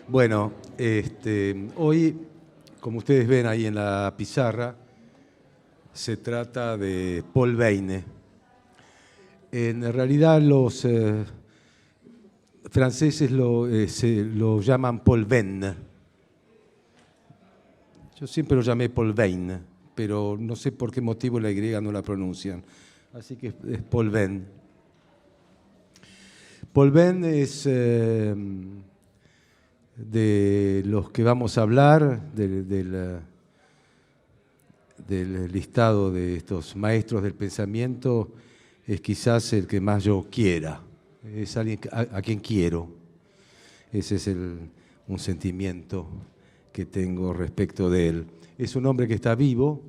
Bueno, hoy, como ustedes ven ahí en la pizarra, se trata de Paul Veyne. En realidad los franceses lo llaman Paul Veyne. Yo siempre lo llamé Paul Veyne, pero no sé por qué motivo la Y no la pronuncian. Así que es Paul Veyne. Paul Veyne es de los que vamos a hablar, del listado de estos maestros del pensamiento, es quizás el que más yo quiera. Es alguien a quien quiero. Ese es un sentimiento que tengo respecto de él. Es un hombre que está vivo,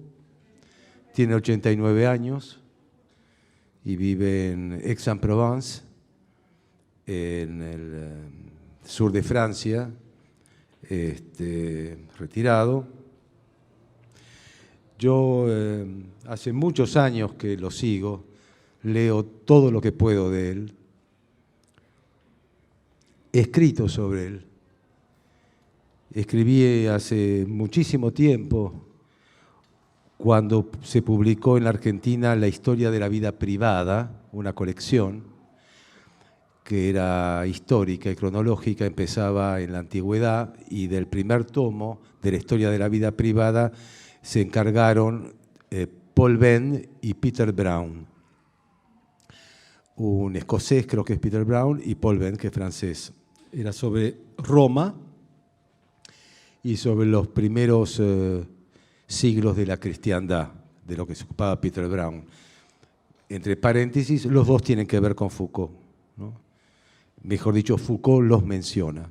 tiene 89 años y vive en Aix-en-Provence, en el sur de Francia, retirado. Yo hace muchos años que lo sigo, leo todo lo que puedo de él, he escrito sobre él. Escribí hace muchísimo tiempo, cuando se publicó en la Argentina La historia de la vida privada, una colección que era histórica y cronológica, empezaba en la antigüedad, y del primer tomo de la historia de la vida privada se encargaron Paul Veyne y Peter Brown. Un escocés, creo que es Peter Brown, y Paul Veyne, que es francés. Era sobre Roma y sobre los primeros siglos de la cristiandad, de lo que se ocupaba Peter Brown. Entre paréntesis, los dos tienen que ver con Foucault, ¿no? Mejor dicho, Foucault los menciona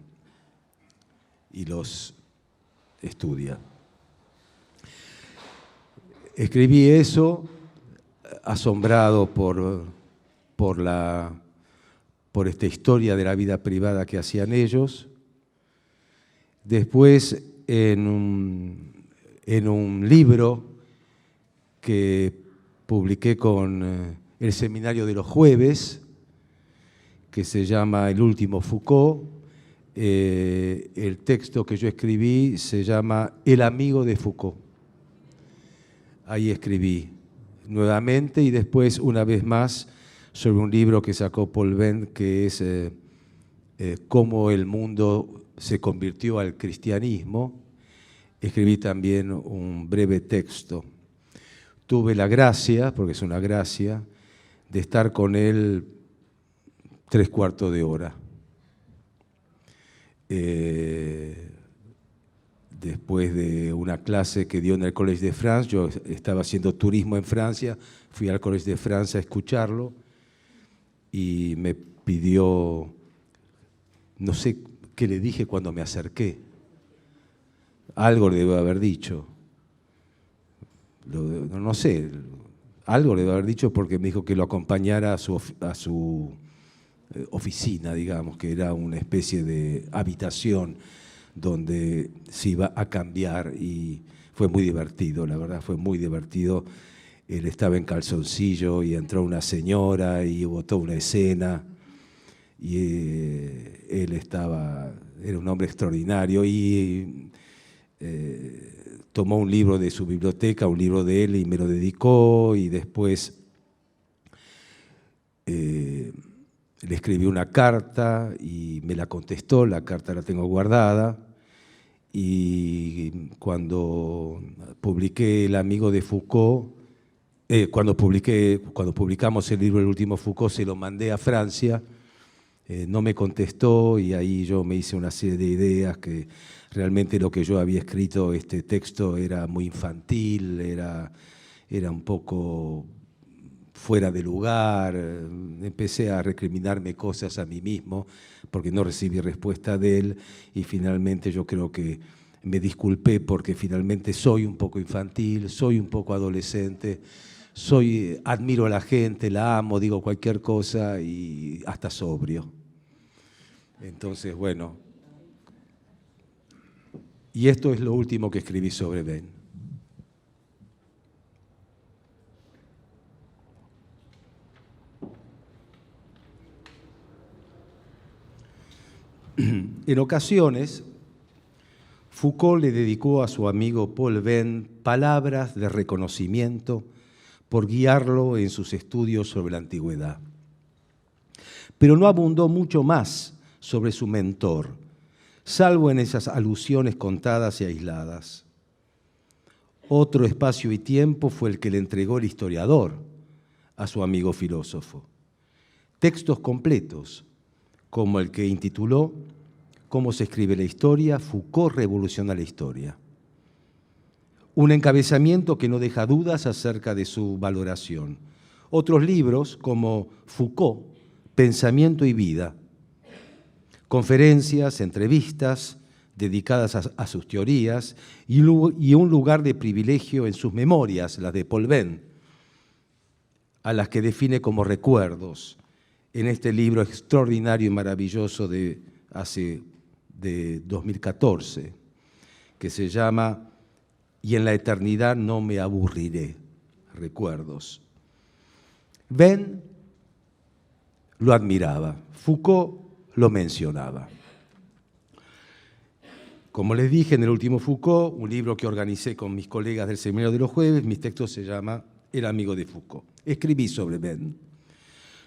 y los estudia. Escribí eso asombrado por esta historia de la vida privada que hacían ellos. Después, en un libro que publiqué con el Seminario de los Jueves, que se llama El último Foucault, el texto que yo escribí se llama El amigo de Foucault. Ahí escribí nuevamente y después una vez más sobre un libro que sacó Paul Veyne, que es Cómo el mundo se convirtió al cristianismo. Escribí también un breve texto. Tuve la gracia, porque es una gracia, de estar con él 3/4 de hora. Después de una clase que dio en el Collège de France, yo estaba haciendo turismo en Francia, fui al Collège de France a escucharlo y me pidió, no sé qué le dije cuando me acerqué, algo le debo haber dicho, no sé, algo le debo haber dicho porque me dijo que lo acompañara a su oficina, digamos, que era una especie de habitación donde se iba a cambiar, y fue muy divertido, la verdad, fue muy divertido. Él estaba en calzoncillo y entró una señora y hubo toda una escena, y él era un hombre extraordinario y tomó un libro de su biblioteca, un libro de él, y me lo dedicó, y después le escribí una carta y me la contestó, la carta la tengo guardada, y cuando publiqué El amigo de Foucault, cuando publicamos el libro El último Foucault, se lo mandé a Francia, no me contestó, y ahí yo me hice una serie de ideas que realmente lo que yo había escrito, este texto, era muy infantil, era un poco fuera de lugar. Empecé a recriminarme cosas a mí mismo porque no recibí respuesta de él, y finalmente yo creo que me disculpé porque finalmente soy un poco infantil, soy un poco adolescente, admiro a la gente, la amo, digo cualquier cosa y hasta sobrio. Entonces, bueno, y esto es lo último que escribí sobre Veyne. En ocasiones Foucault le dedicó a su amigo Paul Venn palabras de reconocimiento por guiarlo en sus estudios sobre la antigüedad. Pero no abundó mucho más sobre su mentor, salvo en esas alusiones contadas y aisladas. Otro espacio y tiempo fue el que le entregó el historiador a su amigo filósofo. Textos completos, como el que intituló ¿Cómo se escribe la historia? Foucault revoluciona la historia. Un encabezamiento que no deja dudas acerca de su valoración. Otros libros, como Foucault, Pensamiento y Vida. Conferencias, entrevistas dedicadas a sus teorías y un lugar de privilegio en sus memorias, las de Paul Venn, a las que define como recuerdos en este libro extraordinario y maravilloso de 2014, que se llama Y en la eternidad no me aburriré, recuerdos. Venn lo admiraba, Foucault lo mencionaba. Como les dije en el último Foucault, un libro que organicé con mis colegas del seminario de los jueves, mis textos se llama El amigo de Foucault. Escribí sobre Venn.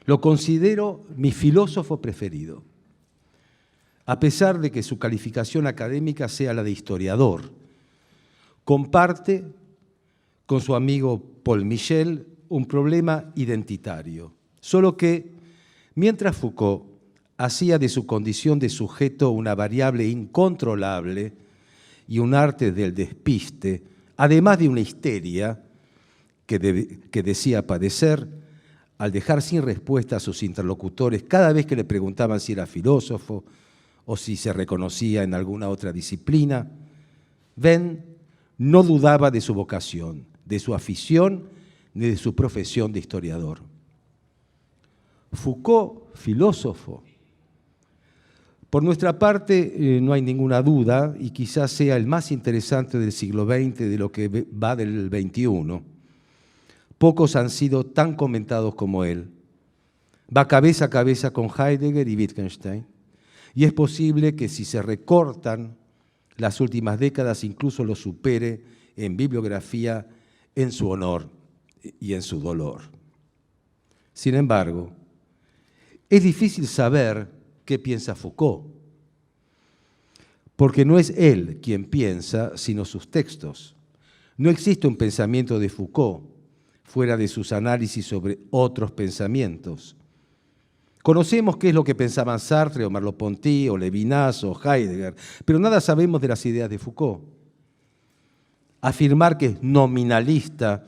Lo considero mi filósofo preferido, a pesar de que su calificación académica sea la de historiador. Comparte con su amigo Paul Michel un problema identitario, solo que mientras Foucault hacía de su condición de sujeto una variable incontrolable y un arte del despiste, además de una histeria que decía padecer al dejar sin respuesta a sus interlocutores cada vez que le preguntaban si era filósofo o si se reconocía en alguna otra disciplina, Venn no dudaba de su vocación, de su afición ni de su profesión de historiador. Foucault, filósofo. Por nuestra parte, no hay ninguna duda, y quizás sea el más interesante del siglo XX, de lo que va del XXI. Pocos han sido tan comentados como él. Va cabeza a cabeza con Heidegger y Wittgenstein, y es posible que si se recortan las últimas décadas incluso lo supere en bibliografía en su honor y en su dolor. Sin embargo, es difícil saber qué piensa Foucault, porque no es él quien piensa, sino sus textos. No existe un pensamiento de Foucault fuera de sus análisis sobre otros pensamientos. Conocemos qué es lo que pensaban Sartre o Merleau-Ponty o Levinas o Heidegger, pero nada sabemos de las ideas de Foucault. Afirmar que es nominalista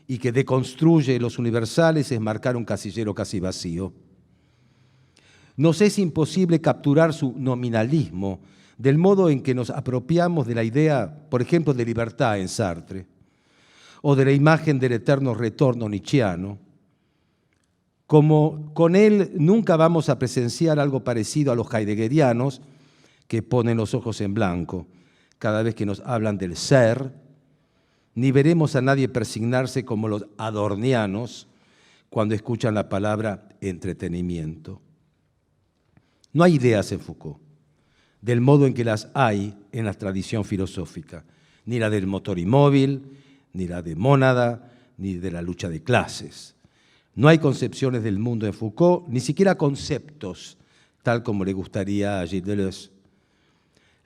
y que deconstruye los universales es marcar un casillero casi vacío. Nos es imposible capturar su nominalismo del modo en que nos apropiamos de la idea, por ejemplo, de libertad en Sartre, o de la imagen del eterno retorno nietzscheano. Como con él nunca vamos a presenciar algo parecido a los heideggerianos, que ponen los ojos en blanco cada vez que nos hablan del ser, ni veremos a nadie persignarse como los adornianos cuando escuchan la palabra entretenimiento. No hay ideas en Foucault, del modo en que las hay en la tradición filosófica, ni la del motor inmóvil, ni la de mónada, ni de la lucha de clases. No hay concepciones del mundo en Foucault, ni siquiera conceptos, tal como le gustaría a Gilles Deleuze.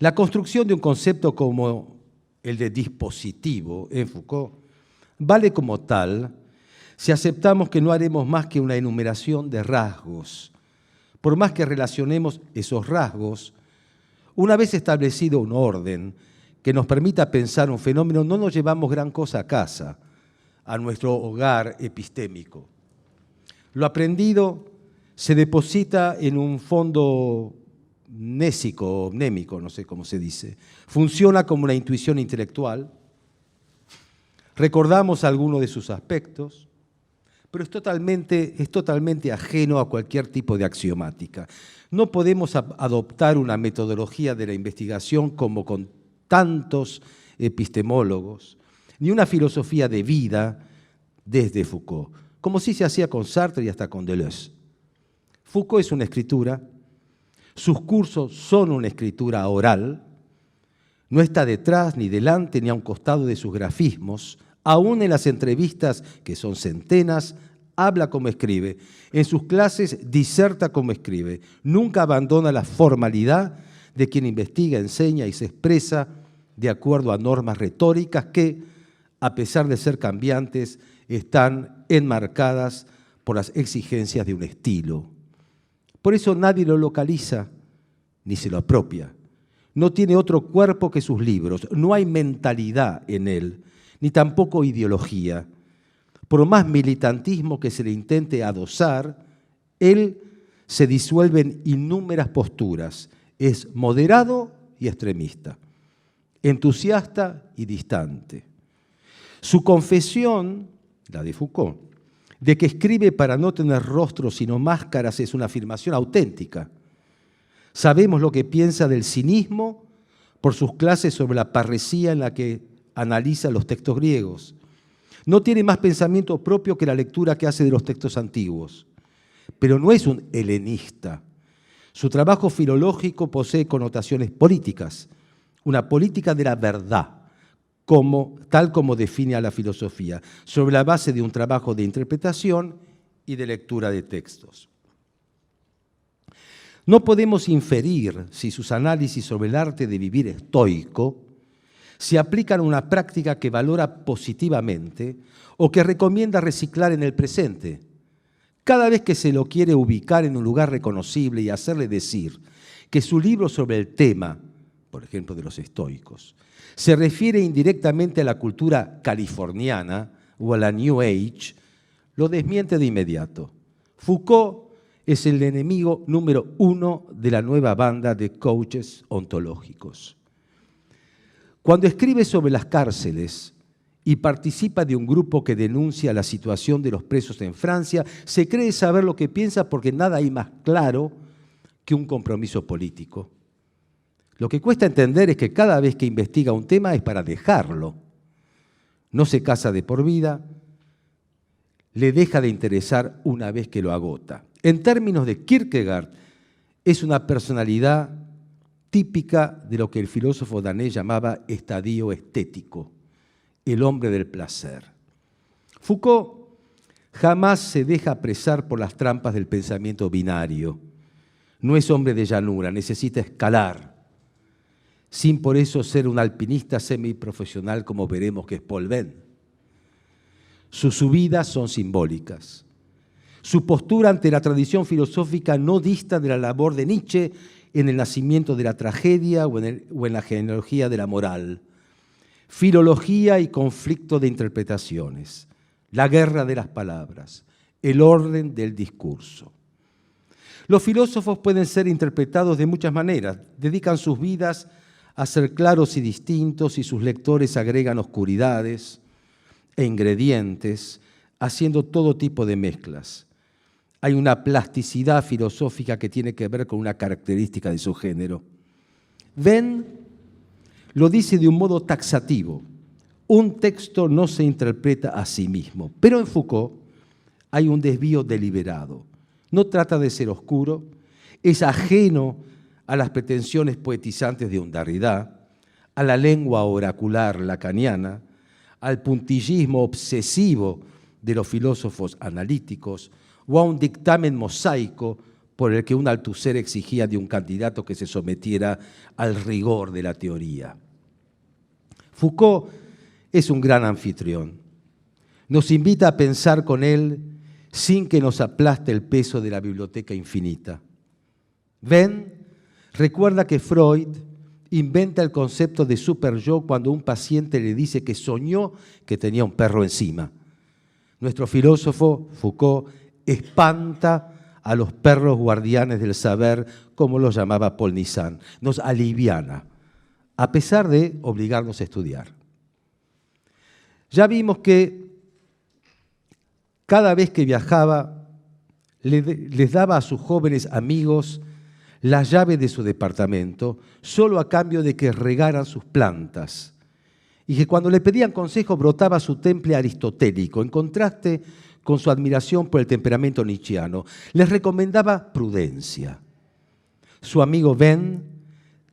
La construcción de un concepto como el de dispositivo en Foucault vale como tal si aceptamos que no haremos más que una enumeración de rasgos. Por más que relacionemos esos rasgos, una vez establecido un orden que nos permita pensar un fenómeno, no nos llevamos gran cosa a casa, a nuestro hogar epistémico. Lo aprendido se deposita en un fondo mnésico o mnémico, no sé cómo se dice. Funciona como una intuición intelectual. Recordamos algunos de sus aspectos, pero es totalmente ajeno a cualquier tipo de axiomática. No podemos adoptar una metodología de la investigación como con tantos epistemólogos, ni una filosofía de vida desde Foucault, como sí se hacía con Sartre y hasta con Deleuze. Foucault es una escritura, sus cursos son una escritura oral, No está detrás, ni delante, ni a un costado de sus grafismos. Aún en las entrevistas, que son centenas, habla como escribe. En sus clases diserta como escribe. Nunca abandona la formalidad de quien investiga, enseña y se expresa de acuerdo a normas retóricas que, a pesar de ser cambiantes, están enmarcadas por las exigencias de un estilo. Por eso nadie lo localiza ni se lo apropia. No tiene otro cuerpo que sus libros, no hay mentalidad en él, ni tampoco ideología. Por más militantismo que se le intente adosar, él se disuelve en innúmeras posturas. Es moderado y extremista, entusiasta y distante. Su confesión, la de Foucault, de que escribe para no tener rostro sino máscaras es una afirmación auténtica. Sabemos lo que piensa del cinismo por sus clases sobre la parresía en la que analiza los textos griegos. No tiene más pensamiento propio que la lectura que hace de los textos antiguos, pero no es un helenista. Su trabajo filológico posee connotaciones políticas, una política de la verdad, tal como define a la filosofía, sobre la base de un trabajo de interpretación y de lectura de textos. No podemos inferir si sus análisis sobre el arte de vivir estoico se aplican a una práctica que valora positivamente o que recomienda reciclar en el presente. Cada vez que se lo quiere ubicar en un lugar reconocible y hacerle decir que su libro sobre el tema, por ejemplo de los estoicos, se refiere indirectamente a la cultura californiana o a la New Age, lo desmiente de inmediato. Foucault es el enemigo número 1 de la nueva banda de coaches ontológicos. Cuando escribe sobre las cárceles y participa de un grupo que denuncia la situación de los presos en Francia, se cree saber lo que piensa porque nada hay más claro que un compromiso político. Lo que cuesta entender es que cada vez que investiga un tema es para dejarlo. No se casa de por vida, le deja de interesar una vez que lo agota. En términos de Kierkegaard, es una personalidad típica de lo que el filósofo danés llamaba estadio estético, el hombre del placer. Foucault jamás se deja apresar por las trampas del pensamiento binario. No es hombre de llanura, necesita escalar, sin por eso ser un alpinista semiprofesional como veremos que es Paul Venn. Sus subidas son simbólicas. Su postura ante la tradición filosófica no dista de la labor de Nietzsche en el nacimiento de la tragedia o en la genealogía de la moral. Filología y conflicto de interpretaciones, la guerra de las palabras, el orden del discurso. Los filósofos pueden ser interpretados de muchas maneras, dedican sus vidas a ser claros y distintos y sus lectores agregan oscuridades e ingredientes, haciendo todo tipo de mezclas. Hay una plasticidad filosófica que tiene que ver con una característica de su género. Venn lo dice de un modo taxativo. Un texto no se interpreta a sí mismo, pero en Foucault hay un desvío deliberado. No trata de ser oscuro, es ajeno a las pretensiones poetizantes de un Derrida, a la lengua oracular lacaniana, al puntillismo obsesivo de los filósofos analíticos o a un dictamen mosaico por el que un Althusser exigía de un candidato que se sometiera al rigor de la teoría. Foucault es un gran anfitrión. Nos invita a pensar con él sin que nos aplaste el peso de la biblioteca infinita. Venn recuerda que Freud inventa el concepto de superyo cuando un paciente le dice que soñó que tenía un perro encima. Nuestro filósofo, Foucault, espanta a los perros guardianes del saber, como los llamaba Paul Nizan. Nos aliviana, a pesar de obligarnos a estudiar. Ya vimos que cada vez que viajaba, les daba a sus jóvenes amigos la llave de su departamento, solo a cambio de que regaran sus plantas. Y que cuando le pedían consejo brotaba su temple aristotélico, en contraste con su admiración por el temperamento nietzscheano. Les recomendaba prudencia. Su amigo Venn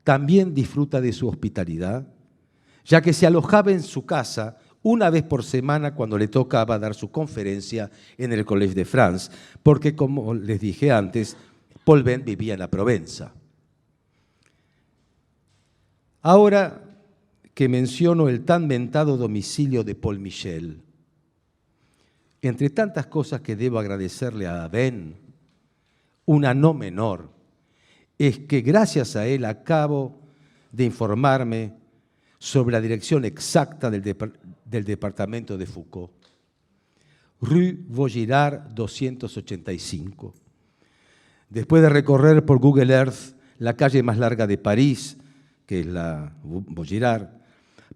también disfruta de su hospitalidad, ya que se alojaba en su casa una vez por semana cuando le tocaba dar su conferencia en el Collège de France, porque, como les dije antes, Paul Venn vivía en la Provenza. Ahora que menciono el tan mentado domicilio de Paul Michel, entre tantas cosas que debo agradecerle a Venn, una no menor, es que gracias a él acabo de informarme sobre la dirección exacta del departamento de Foucault. Rue Vaugirard 285. Después de recorrer por Google Earth la calle más larga de París, que es la Vaugirard,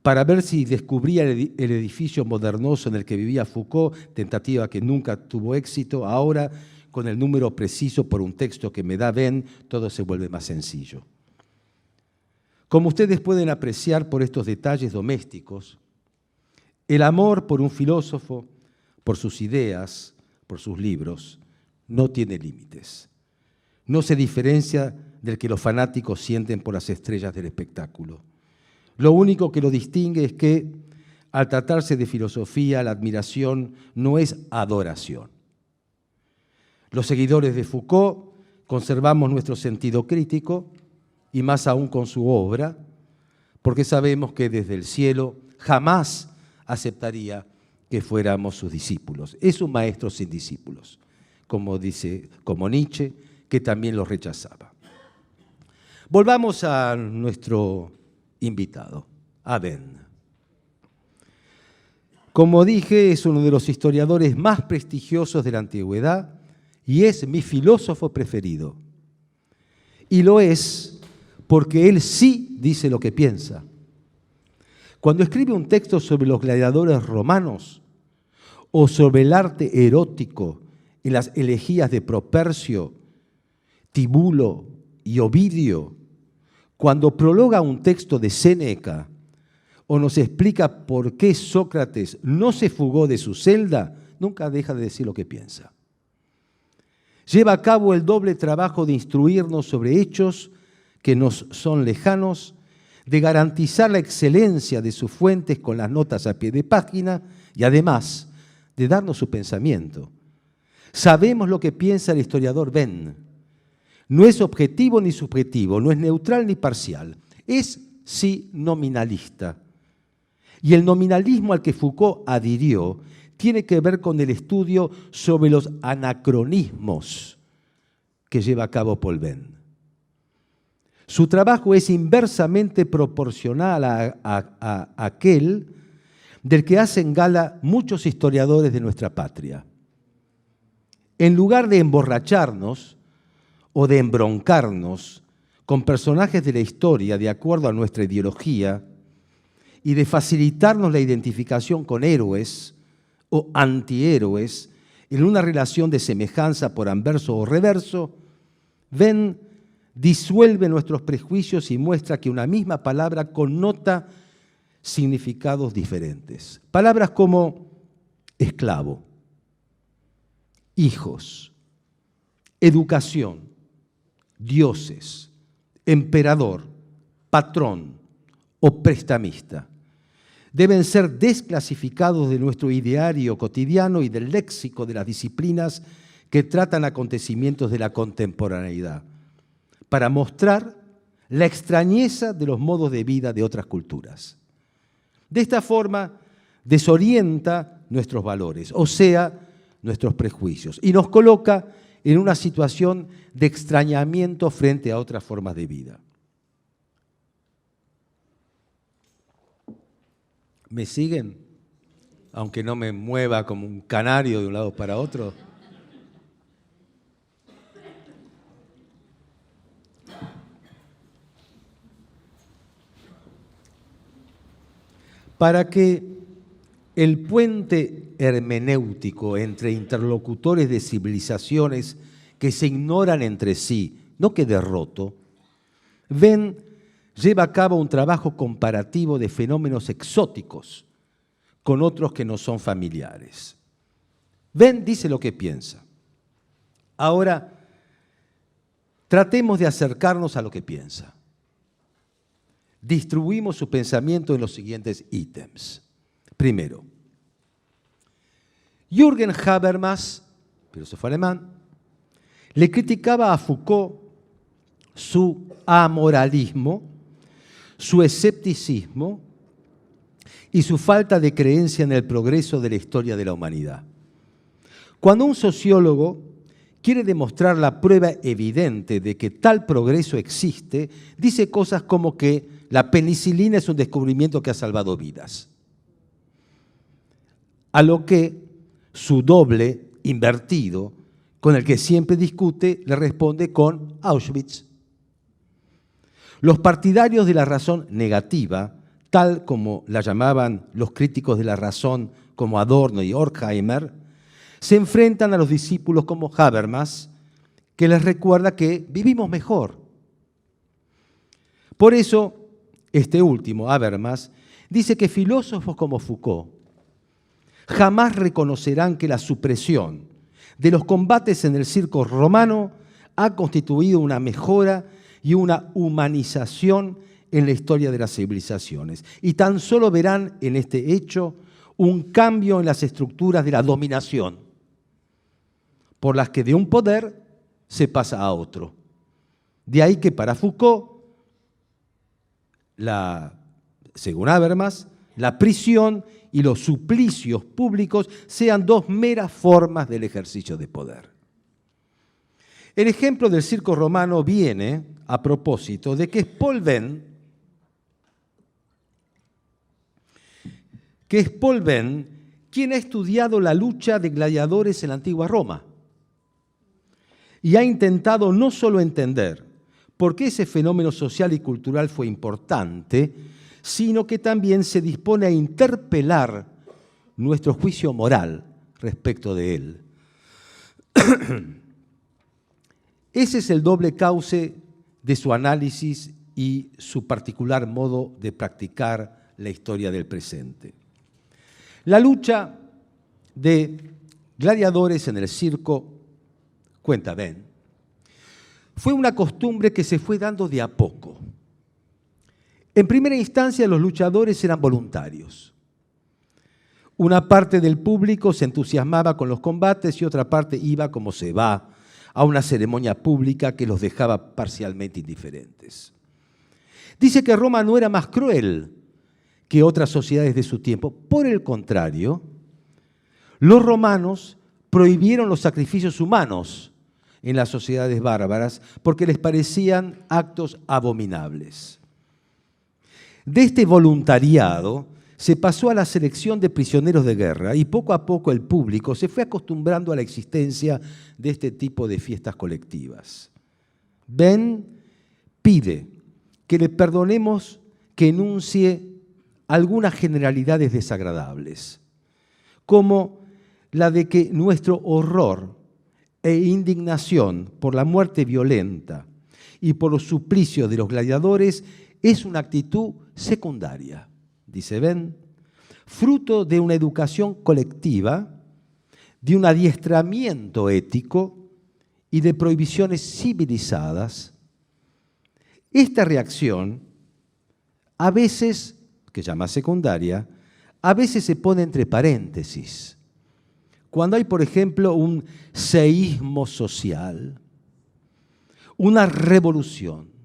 para ver si descubría el edificio modernoso en el que vivía Foucault, tentativa que nunca tuvo éxito, ahora con el número preciso por un texto que me da Venn, todo se vuelve más sencillo. Como ustedes pueden apreciar por estos detalles domésticos, el amor por un filósofo, por sus ideas, por sus libros, no tiene límites. No se diferencia del que los fanáticos sienten por las estrellas del espectáculo. Lo único que lo distingue es que, al tratarse de filosofía, la admiración no es adoración. Los seguidores de Foucault conservamos nuestro sentido crítico, y más aún con su obra, porque sabemos que desde el cielo jamás aceptaría que fuéramos sus discípulos. Es un maestro sin discípulos, como Nietzsche, que también los rechazaba. Volvamos a nuestro invitado, a Venn. Como dije, es uno de los historiadores más prestigiosos de la antigüedad y es mi filósofo preferido. Y lo es porque él sí dice lo que piensa. Cuando escribe un texto sobre los gladiadores romanos o sobre el arte erótico en las elegías de Propercio, Tibulo y Ovidio, cuando prologa un texto de Séneca o nos explica por qué Sócrates no se fugó de su celda, nunca deja de decir lo que piensa. Lleva a cabo el doble trabajo de instruirnos sobre hechos que nos son lejanos, de garantizar la excelencia de sus fuentes con las notas a pie de página y además de darnos su pensamiento. Sabemos lo que piensa el historiador Venn. No es objetivo ni subjetivo, no es neutral ni parcial, es sí nominalista. Y el nominalismo al que Foucault adhirió tiene que ver con el estudio sobre los anacronismos que lleva a cabo Paul Venn. Su trabajo es inversamente proporcional a aquel del que hacen gala muchos historiadores de nuestra patria. En lugar de emborracharnos o de embroncarnos con personajes de la historia de acuerdo a nuestra ideología y de facilitarnos la identificación con héroes o antihéroes en una relación de semejanza por anverso o reverso, Venn disuelve nuestros prejuicios y muestra que una misma palabra connota significados diferentes. Palabras como esclavo, hijos, educación, dioses, emperador, patrón o prestamista deben ser desclasificados de nuestro ideario cotidiano y del léxico de las disciplinas que tratan acontecimientos de la contemporaneidad, para mostrar la extrañeza de los modos de vida de otras culturas. De esta forma, desorienta nuestros valores, o sea, nuestros prejuicios, y nos coloca en una situación de extrañamiento frente a otras formas de vida. ¿Me siguen? Aunque no me mueva como un canario de un lado para otro. Para que el puente hermenéutico entre interlocutores de civilizaciones que se ignoran entre sí no quede roto, Venn lleva a cabo un trabajo comparativo de fenómenos exóticos con otros que no son familiares. Venn dice lo que piensa. Ahora, tratemos de acercarnos a lo que piensa. distribuimos su pensamiento en los siguientes ítems. Primero, Jürgen Habermas, filósofo alemán, le criticaba a Foucault su amoralismo, su escepticismo y su falta de creencia en el progreso de la historia de la humanidad. Cuando un sociólogo quiere demostrar la prueba evidente de que tal progreso existe, dice cosas como que la penicilina es un descubrimiento que ha salvado vidas. A lo que su doble invertido, con el que siempre discute, le responde con Auschwitz. Los partidarios de la razón negativa, tal como la llamaban los críticos de la razón como Adorno y Horkheimer, se enfrentan a los discípulos como Habermas, que les recuerda que vivimos mejor. Por eso, este último, Habermas, dice que filósofos como Foucault jamás reconocerán que la supresión de los combates en el circo romano ha constituido una mejora y una humanización en la historia de las civilizaciones. Y tan solo verán en este hecho un cambio en las estructuras de la dominación, por las que de un poder se pasa a otro. De ahí que para Foucault, según Habermas, la prisión y los suplicios públicos sean dos meras formas del ejercicio de poder. El ejemplo del circo romano viene a propósito de que es Paul Venn quien ha estudiado la lucha de gladiadores en la antigua Roma y ha intentado no solo entender por qué ese fenómeno social y cultural fue importante, sino que también se dispone a interpelar nuestro juicio moral respecto de él. Ese es el doble cauce de su análisis y su particular modo de practicar la historia del presente. La lucha de gladiadores en el circo, cuenta Venn, fue una costumbre que se fue dando de a poco. En primera instancia, los luchadores eran voluntarios. Una parte del público se entusiasmaba con los combates y otra parte iba, como se va, a una ceremonia pública que los dejaba parcialmente indiferentes. Dice que Roma no era más cruel que otras sociedades de su tiempo. Por el contrario, los romanos prohibieron los sacrificios humanos en las sociedades bárbaras porque les parecían actos abominables. De este voluntariado se pasó a la selección de prisioneros de guerra y poco a poco el público se fue acostumbrando a la existencia de este tipo de fiestas colectivas. Venn pide que le perdonemos que enuncie algunas generalidades desagradables, como la de que nuestro horror e indignación por la muerte violenta y por los suplicios de los gladiadores es una actitud secundaria, dice Venn, fruto de una educación colectiva, de un adiestramiento ético y de prohibiciones civilizadas. Esta reacción, a veces, que llama secundaria, a veces se pone entre paréntesis. Cuando hay, por ejemplo, un seísmo social, una revolución,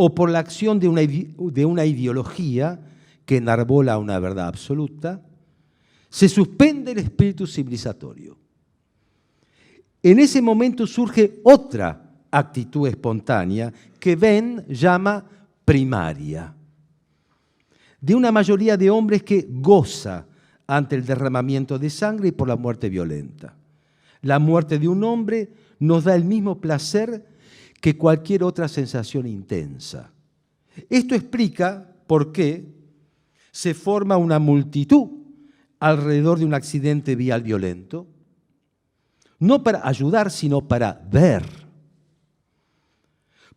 o por la acción de una ideología que enarbola una verdad absoluta, se suspende el espíritu civilizatorio. En ese momento surge otra actitud espontánea que Venn llama primaria, de una mayoría de hombres que goza ante el derramamiento de sangre y por la muerte violenta. La muerte de un hombre nos da el mismo placer que cualquier otra sensación intensa. Esto explica por qué se forma una multitud alrededor de un accidente vial violento, no para ayudar, sino para ver.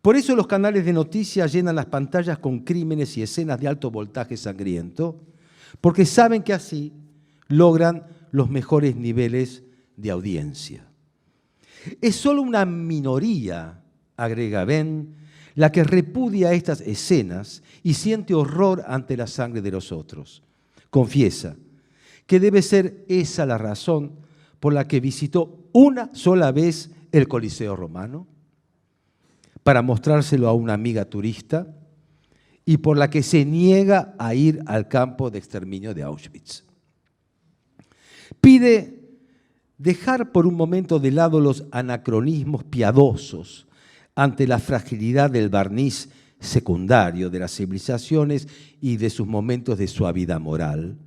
Por eso los canales de noticias llenan las pantallas con crímenes y escenas de alto voltaje sangriento, porque saben que así logran los mejores niveles de audiencia. Es solo una minoría, agrega Venn, la que repudia estas escenas y siente horror ante la sangre de los otros. Confiesa que debe ser esa la razón por la que visitó una sola vez el Coliseo romano, para mostrárselo a una amiga turista, y por la que se niega a ir al campo de exterminio de Auschwitz. Pide dejar por un momento de lado los anacronismos piadosos ante la fragilidad del barniz secundario de las civilizaciones y de sus momentos de suavidad moral,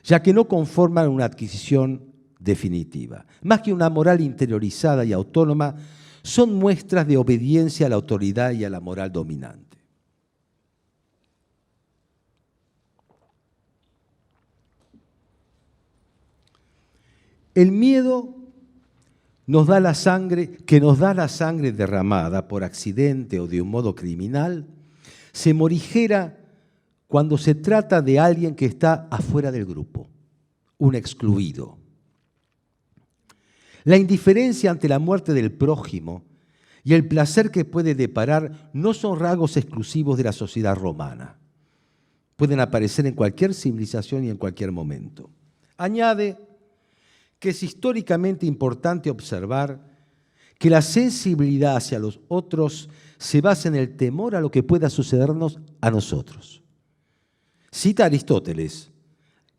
ya que no conforman una adquisición definitiva. Más que una moral interiorizada y autónoma, son muestras de obediencia a la autoridad y a la moral dominante. El miedo nos da la sangre, que nos da la sangre derramada por accidente o de un modo criminal, se morigera cuando se trata de alguien que está afuera del grupo, un excluido. La indiferencia ante la muerte del prójimo y el placer que puede deparar no son rasgos exclusivos de la sociedad romana. Pueden aparecer en cualquier civilización y en cualquier momento. Añade que es históricamente importante observar que la sensibilidad hacia los otros se basa en el temor a lo que pueda sucedernos a nosotros. Cita a Aristóteles,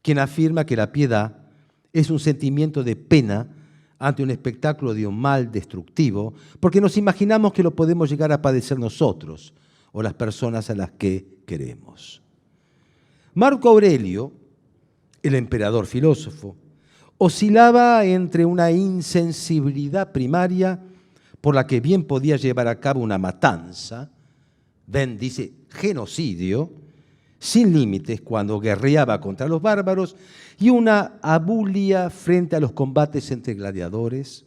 quien afirma que la piedad es un sentimiento de pena ante un espectáculo de un mal destructivo, porque nos imaginamos que lo podemos llegar a padecer nosotros o las personas a las que queremos. Marco Aurelio, el emperador filósofo, oscilaba entre una insensibilidad primaria por la que bien podía llevar a cabo una matanza, Venn dice genocidio, sin límites cuando guerreaba contra los bárbaros, y una abulia frente a los combates entre gladiadores,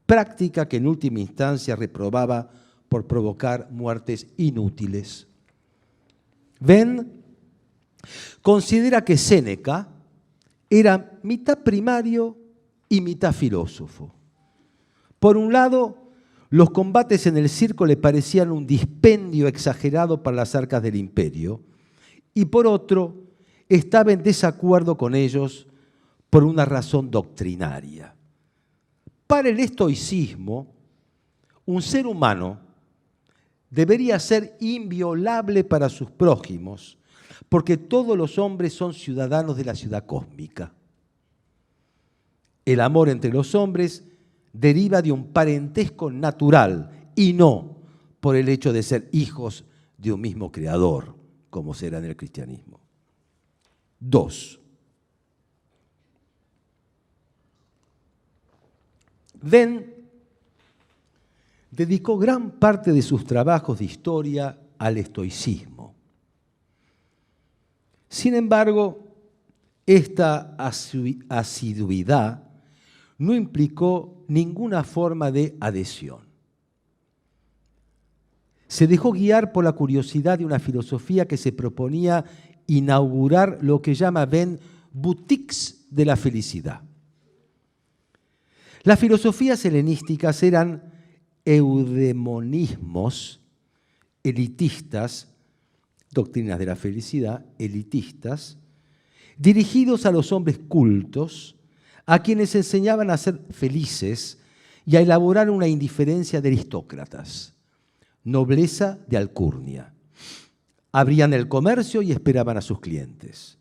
práctica que en última instancia reprobaba por provocar muertes inútiles. Venn considera que Séneca era mitad primario y mitad filósofo. Por un lado, los combates en el circo le parecían un dispendio exagerado para las arcas del imperio, y por otro, estaba en desacuerdo con ellos por una razón doctrinaria. Para el estoicismo, un ser humano debería ser inviolable para sus prójimos, porque todos los hombres son ciudadanos de la ciudad cósmica. El amor entre los hombres deriva de un parentesco natural y no por el hecho de ser hijos de un mismo creador, como será en el cristianismo. 2. Venn dedicó gran parte de sus trabajos de historia al estoicismo. Sin embargo, esta asiduidad no implicó ninguna forma de adhesión. Se dejó guiar por la curiosidad de una filosofía que se proponía inaugurar lo que llama Venn boutiques de la felicidad. Las filosofías helenísticas eran eudemonismos elitistas, doctrinas de la felicidad, elitistas, dirigidos a los hombres cultos, a quienes enseñaban a ser felices y a elaborar una indiferencia de aristócratas, nobleza de alcurnia. Abrían el comercio y esperaban a sus clientes.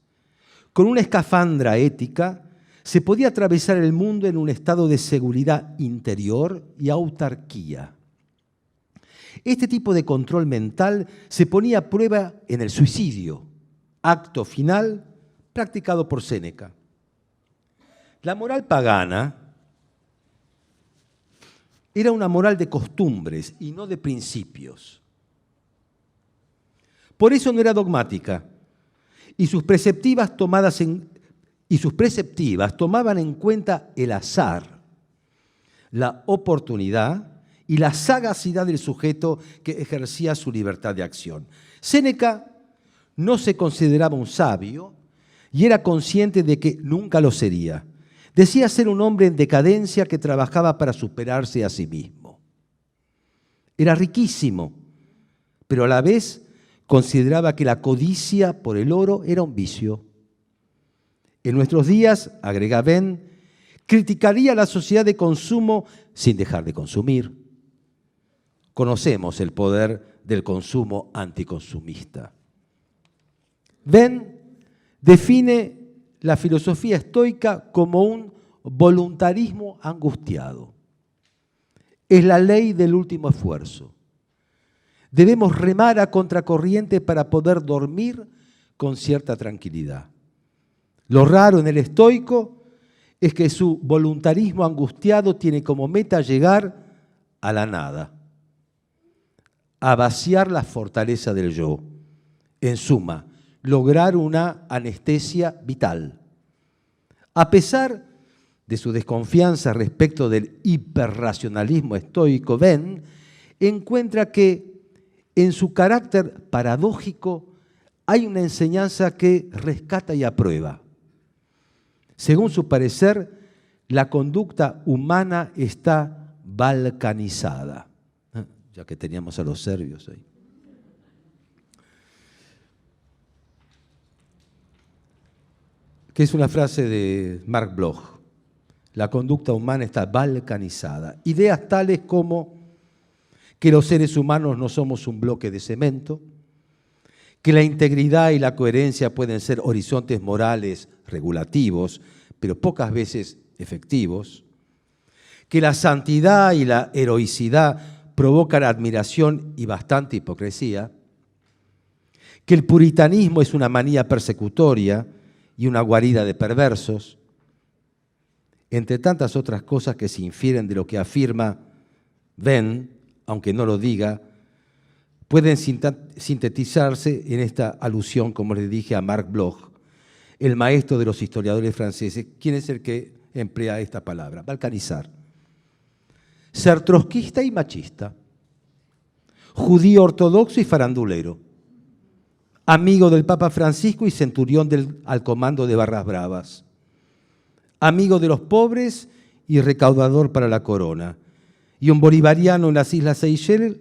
Con una escafandra ética se podía atravesar el mundo en un estado de seguridad interior y autarquía. Este tipo de control mental se ponía a prueba en el suicidio, acto final practicado por Séneca. La moral pagana era una moral de costumbres y no de principios. Por eso no era dogmática, y sus preceptivas tomaban en cuenta el azar, la oportunidad y la sagacidad del sujeto que ejercía su libertad de acción. Séneca no se consideraba un sabio y era consciente de que nunca lo sería. Decía ser un hombre en decadencia que trabajaba para superarse a sí mismo. Era riquísimo, pero a la vez consideraba que la codicia por el oro era un vicio. En nuestros días, agrega Venn, criticaría la sociedad de consumo sin dejar de consumir. Conocemos el poder del consumo anticonsumista. Venn define la filosofía estoica como un voluntarismo angustiado. Es la ley del último esfuerzo. Debemos remar a contracorriente para poder dormir con cierta tranquilidad. Lo raro en el estoico es que su voluntarismo angustiado tiene como meta llegar a la nada, a vaciar la fortaleza del yo. En suma, lograr una anestesia vital. A pesar de su desconfianza respecto del hiperracionalismo estoico, Venn encuentra que en su carácter paradójico hay una enseñanza que rescata y aprueba. Según su parecer, la conducta humana está balcanizada. Ya que teníamos a los serbios ahí. Que es una frase de Mark Bloch. La conducta humana está balcanizada. Ideas tales como que los seres humanos no somos un bloque de cemento, que la integridad y la coherencia pueden ser horizontes morales regulativos, pero pocas veces efectivos, que la santidad y la heroicidad provocan admiración y bastante hipocresía, que el puritanismo es una manía persecutoria y una guarida de perversos, entre tantas otras cosas que se infieren de lo que afirma Venn, aunque no lo diga, pueden sintetizarse en esta alusión, como les dije, a Marc Bloch, el maestro de los historiadores franceses, quien es el que emplea esta palabra, balcanizar. Ser trotskista y machista, judío ortodoxo y farandulero, amigo del Papa Francisco y centurión al comando de barras bravas, amigo de los pobres y recaudador para la corona, y un bolivariano en las Islas Seychelles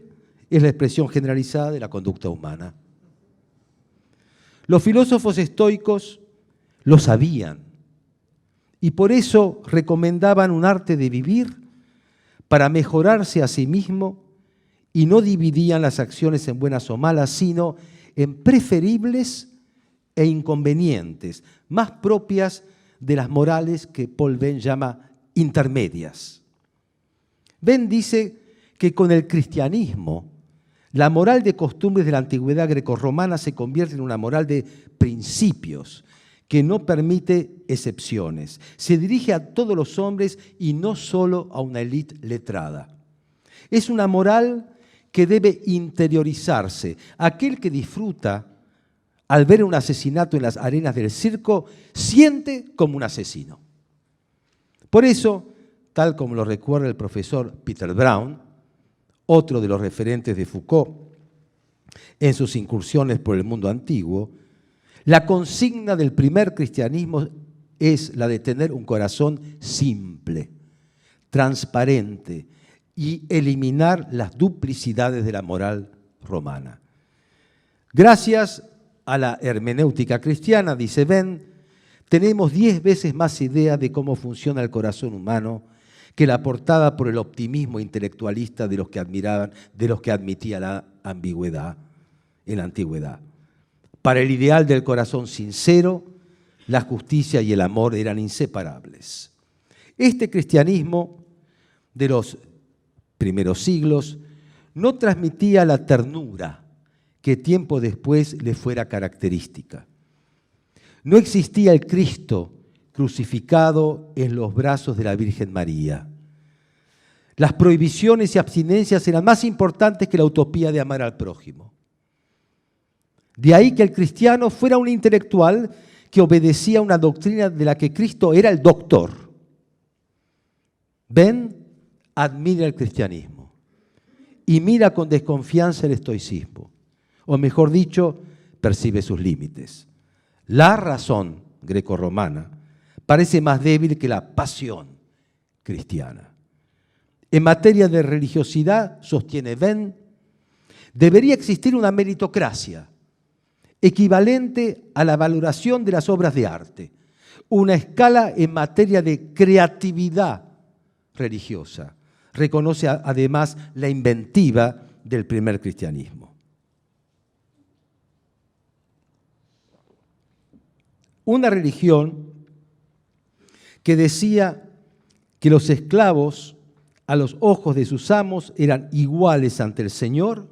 es la expresión generalizada de la conducta humana. Los filósofos estoicos lo sabían y por eso recomendaban un arte de vivir para mejorarse a sí mismo y no dividían las acciones en buenas o malas, sino en preferibles e inconvenientes, más propias de las morales que Paul Venn llama intermedias. Venn dice que con el cristianismo, la moral de costumbres de la antigüedad grecorromana se convierte en una moral de principios que no permite excepciones. Se dirige a todos los hombres y no solo a una élite letrada. Es una moral que debe interiorizarse. Aquel que disfruta al ver un asesinato en las arenas del circo siente como un asesino. Por eso, tal como lo recuerda el profesor Peter Brown, otro de los referentes de Foucault, en sus incursiones por el mundo antiguo, la consigna del primer cristianismo es la de tener un corazón simple, transparente y eliminar las duplicidades de la moral romana. Gracias a la hermenéutica cristiana, dice Venn, tenemos 10 veces más idea de cómo funciona el corazón humano que la aportada por el optimismo intelectualista de los que admitía la ambigüedad en la antigüedad. Para el ideal del corazón sincero, la justicia y el amor eran inseparables. Este cristianismo de los primeros siglos no transmitía la ternura que tiempo después le fuera característica. No existía el Cristo crucificado en los brazos de la Virgen María. Las prohibiciones y abstinencias eran más importantes que la utopía de amar al prójimo. De ahí que el cristiano fuera un intelectual que obedecía a una doctrina de la que Cristo era el doctor. Venn admira el cristianismo y mira con desconfianza el estoicismo, o mejor dicho, percibe sus límites. La razón grecorromana parece más débil que la pasión cristiana. En materia de religiosidad, sostiene Venn, Debería existir una meritocracia equivalente a la valoración de las obras de arte, una escala en materia de creatividad religiosa. Reconoce además la inventiva del primer cristianismo. Una religión que decía que los esclavos a los ojos de sus amos eran iguales ante el Señor,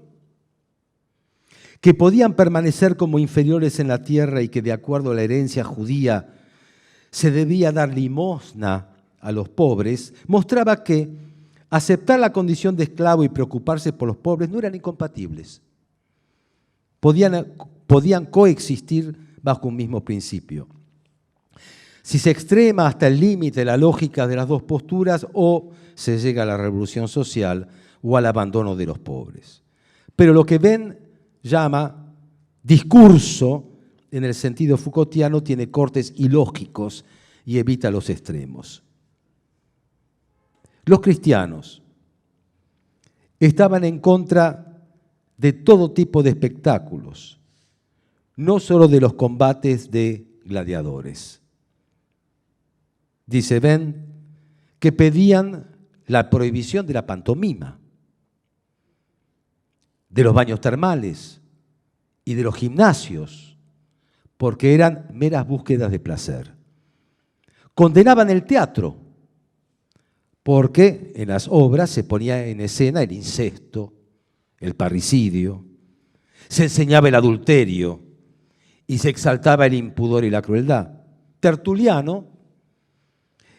que podían permanecer como inferiores en la tierra y que de acuerdo a la herencia judía se debía dar limosna a los pobres, mostraba que aceptar la condición de esclavo y preocuparse por los pobres no eran incompatibles. Podían coexistir bajo un mismo principio. Si se extrema hasta el límite la lógica de las dos posturas, o se llega a la revolución social o al abandono de los pobres. Pero lo que Venn llama discurso, en el sentido Foucaultiano, tiene cortes ilógicos y evita los extremos. Los cristianos estaban en contra de todo tipo de espectáculos, no solo de los combates de gladiadores. Dice Venn que pedían la prohibición de la pantomima, de los baños termales y de los gimnasios, porque eran meras búsquedas de placer. Condenaban el teatro, porque en las obras se ponía en escena el incesto, el parricidio, se enseñaba el adulterio y se exaltaba el impudor y la crueldad. Tertuliano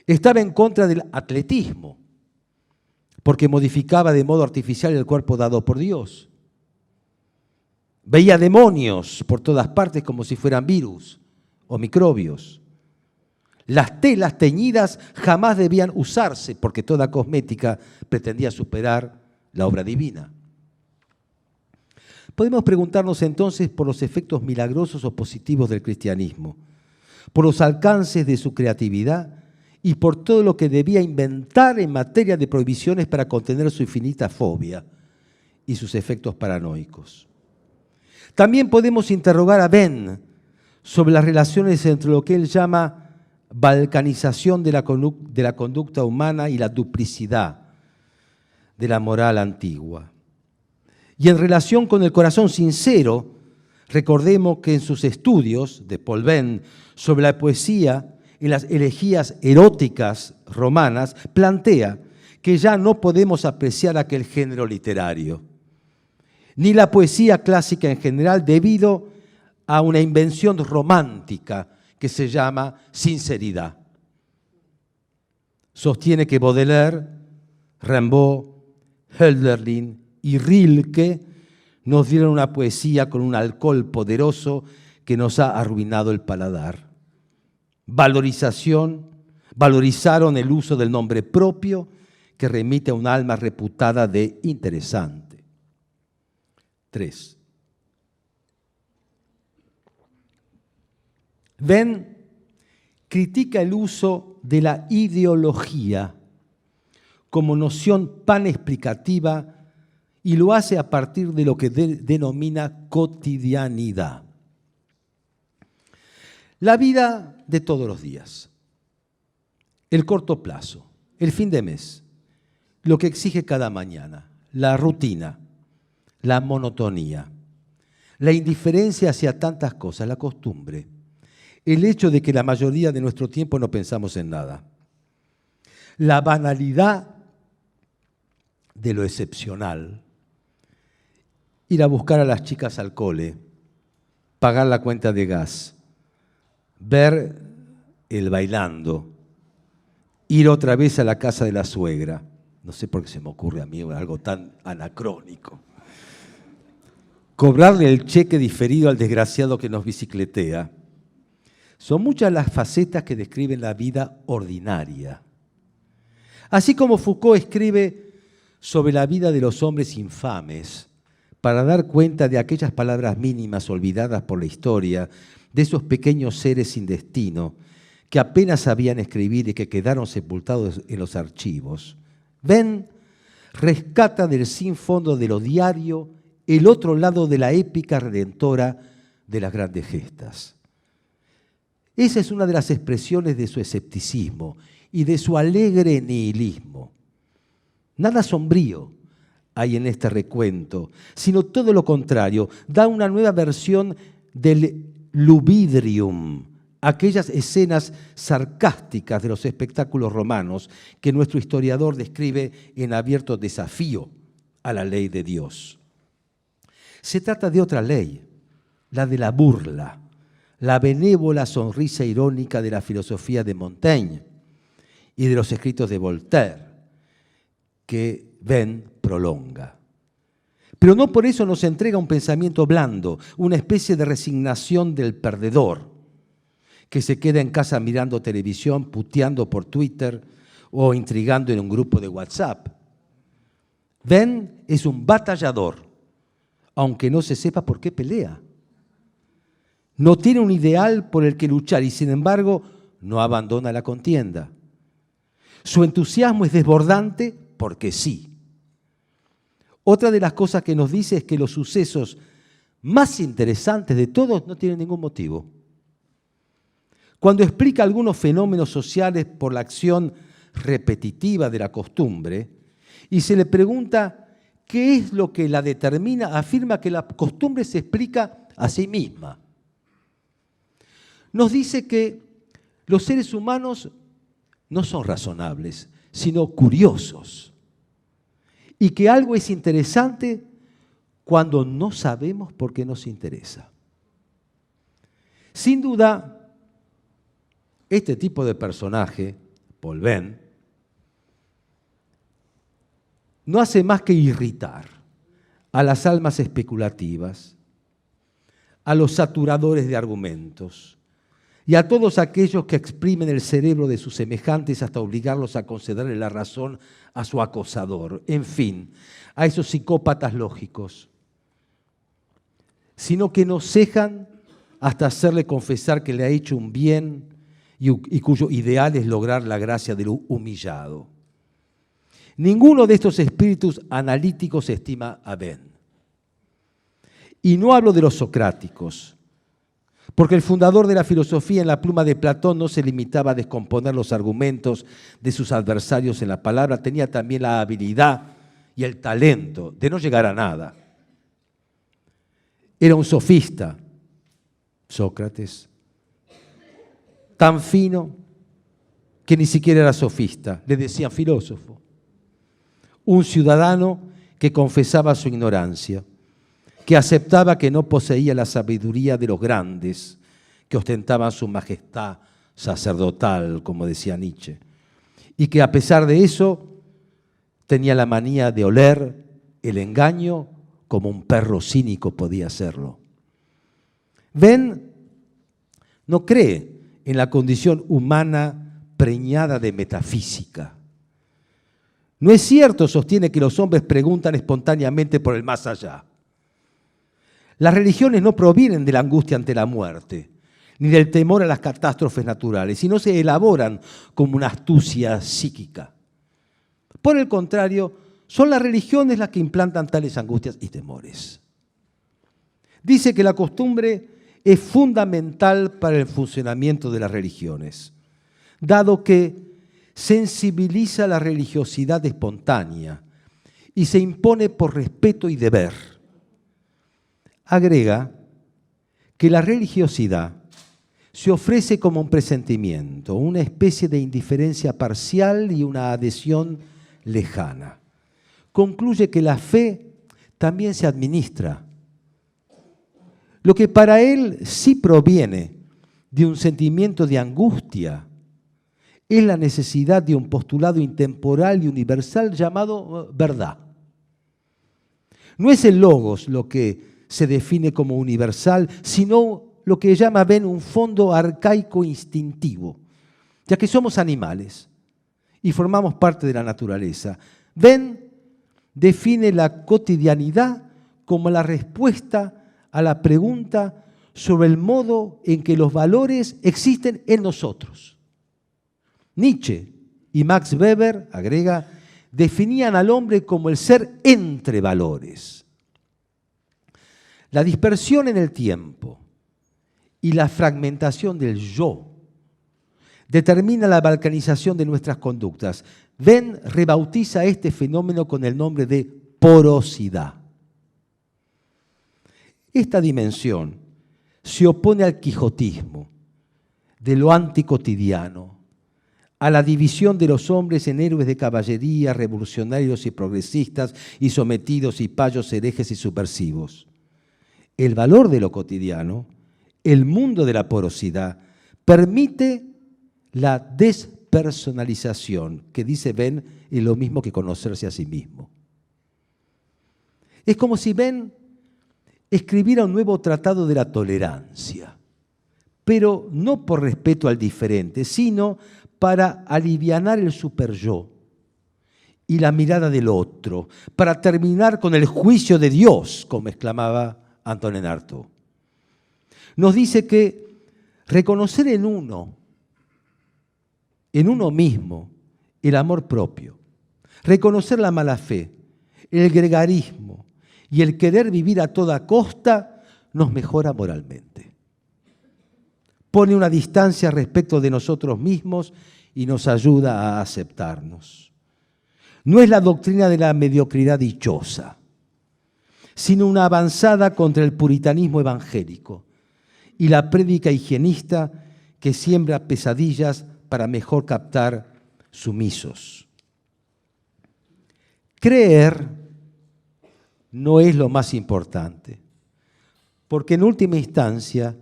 estaba en contra del atletismo, porque modificaba de modo artificial el cuerpo dado por Dios. Veía demonios por todas partes como si fueran virus o microbios. Las telas teñidas jamás debían usarse porque toda cosmética pretendía superar la obra divina. Podemos preguntarnos entonces por los efectos milagrosos o positivos del cristianismo, por los alcances de su creatividad y por todo lo que debía inventar en materia de prohibiciones para contener su infinita fobia y sus efectos paranoicos. También podemos interrogar a Venn sobre las relaciones entre lo que él llama balcanización de la conducta humana y la duplicidad de la moral antigua. Y en relación con el corazón sincero, recordemos que en sus estudios de Paul Venn sobre la poesía y las elegías eróticas romanas, plantea que ya no podemos apreciar aquel género literario, ni la poesía clásica en general, debido a una invención romántica que se llama sinceridad. Sostiene que Baudelaire, Rimbaud, Hölderlin y Rilke nos dieron una poesía con un alcohol poderoso que nos ha arruinado el paladar. Valorizaron el uso del nombre propio que remite a un alma reputada de interesante. 3. Venn critica el uso de la ideología como noción panexplicativa y lo hace a partir de lo que denomina cotidianidad. La vida de todos los días, el corto plazo, el fin de mes, lo que exige cada mañana, la rutina, la monotonía, la indiferencia hacia tantas cosas, la costumbre, el hecho de que la mayoría de nuestro tiempo no pensamos en nada, la banalidad de lo excepcional, ir a buscar a las chicas al cole, pagar la cuenta de gas, ver el bailando, ir otra vez a la casa de la suegra. No sé por qué se me ocurre a mí algo tan anacrónico. Cobrarle el cheque diferido al desgraciado que nos bicicletea. Son muchas las facetas que describen la vida ordinaria. Así como Foucault escribe sobre la vida de los hombres infames para dar cuenta de aquellas palabras mínimas olvidadas por la historia, de esos pequeños seres sin destino que apenas sabían escribir y que quedaron sepultados en los archivos. Venn rescata del sin fondo de lo diario el otro lado de la épica redentora de las grandes gestas. Esa es una de las expresiones de su escepticismo y de su alegre nihilismo. Nada sombrío hay en este recuento, sino todo lo contrario, da una nueva versión del luvidrium, aquellas escenas sarcásticas de los espectáculos romanos que nuestro historiador describe en abierto desafío a la ley de Dios. Se trata de otra ley, la de la burla, la benévola sonrisa irónica de la filosofía de Montaigne y de los escritos de Voltaire, que Venn prolonga. Pero no por eso nos entrega un pensamiento blando, una especie de resignación del perdedor, que se queda en casa mirando televisión, puteando por Twitter o intrigando en un grupo de WhatsApp. Venn es un batallador, aunque no se sepa por qué pelea. No tiene un ideal por el que luchar y, sin embargo, no abandona la contienda. Su entusiasmo es desbordante porque sí. Otra de las cosas que nos dice es que los sucesos más interesantes de todos no tienen ningún motivo. Cuando explica algunos fenómenos sociales por la acción repetitiva de la costumbre y se le pregunta qué es lo que la determina, afirma que la costumbre se explica a sí misma. Nos dice que los seres humanos no son razonables, sino curiosos. Y que algo es interesante cuando no sabemos por qué nos interesa. Sin duda, este tipo de personaje, Paul Venn, no hace más que irritar a las almas especulativas, a los saturadores de argumentos y a todos aquellos que exprimen el cerebro de sus semejantes hasta obligarlos a concederle la razón a su acosador. En fin, a esos psicópatas lógicos, sino que no cejan hasta hacerle confesar que le ha hecho un bien y cuyo ideal es lograr la gracia del humillado. Ninguno de estos espíritus analíticos estima a Venn. Y no hablo de los socráticos, porque el fundador de la filosofía en la pluma de Platón no se limitaba a descomponer los argumentos de sus adversarios en la palabra, tenía también la habilidad y el talento de no llegar a nada. Era un sofista, Sócrates, tan fino que ni siquiera era sofista, le decían filósofo. Un ciudadano que confesaba su ignorancia, que aceptaba que no poseía la sabiduría de los grandes, que ostentaban su majestad sacerdotal, como decía Nietzsche, y que a pesar de eso tenía la manía de oler el engaño como un perro cínico podía hacerlo. Venn no cree en la condición humana preñada de metafísica. No es cierto, sostiene, que los hombres preguntan espontáneamente por el más allá. Las religiones no provienen de la angustia ante la muerte, ni del temor a las catástrofes naturales, sino se elaboran como una astucia psíquica. Por el contrario, son las religiones las que implantan tales angustias y temores. Dice que la costumbre es fundamental para el funcionamiento de las religiones, dado que sensibiliza la religiosidad espontánea y se impone por respeto y deber. Agrega que la religiosidad se ofrece como un presentimiento, una especie de indiferencia parcial y una adhesión lejana. Concluye que la fe también se administra. Lo que para él sí proviene de un sentimiento de angustia es la necesidad de un postulado intemporal y universal llamado verdad. No es el logos lo que se define como universal, sino lo que llama Venn un fondo arcaico instintivo, ya que somos animales y formamos parte de la naturaleza. Venn define la cotidianidad como la respuesta a la pregunta sobre el modo en que los valores existen en nosotros. Nietzsche y Max Weber, agrega, definían al hombre como el ser entre valores. La dispersión en el tiempo y la fragmentación del yo determina la balcanización de nuestras conductas. Venn rebautiza este fenómeno con el nombre de porosidad. Esta dimensión se opone al quijotismo de lo anticotidiano, a la división de los hombres en héroes de caballería, revolucionarios y progresistas, y sometidos y payos, herejes y subversivos. El valor de lo cotidiano, el mundo de la porosidad, permite la despersonalización, que dice Venn, es lo mismo que conocerse a sí mismo. Es como si Venn escribiera un nuevo tratado de la tolerancia, pero no por respeto al diferente, sino para alivianar el superyo y la mirada del otro, para terminar con el juicio de Dios, como exclamaba Antonin Artaud. Nos dice que reconocer en uno mismo, el amor propio, reconocer la mala fe, el gregarismo y el querer vivir a toda costa nos mejora moralmente. Pone una distancia respecto de nosotros mismos y nos ayuda a aceptarnos. No es la doctrina de la mediocridad dichosa, sino una avanzada contra el puritanismo evangélico y la prédica higienista que siembra pesadillas para mejor captar sumisos. Creer no es lo más importante, porque en última instancia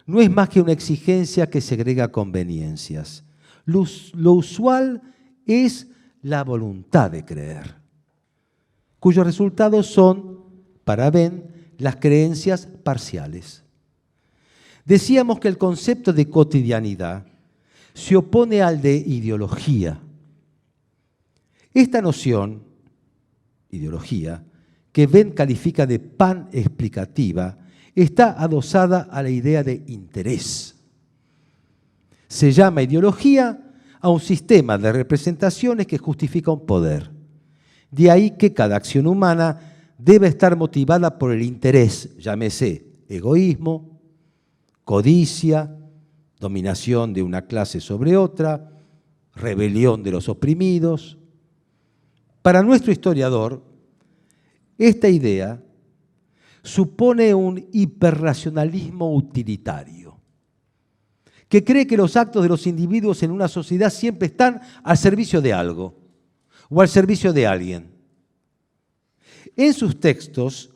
no es más que una exigencia que segrega conveniencias. Lo usual es la voluntad de creer, cuyos resultados son, para Venn, las creencias parciales. Decíamos que el concepto de cotidianidad se opone al de ideología. Esta noción, ideología, que Venn califica de panexplicativa, está adosada a la idea de interés. Se llama ideología a un sistema de representaciones que justifica un poder. De ahí que cada acción humana debe estar motivada por el interés, llámese egoísmo, codicia, dominación de una clase sobre otra, rebelión de los oprimidos. Para nuestro historiador, esta idea supone un hiperracionalismo utilitario, que cree que los actos de los individuos en una sociedad siempre están al servicio de algo o al servicio de alguien. En sus textos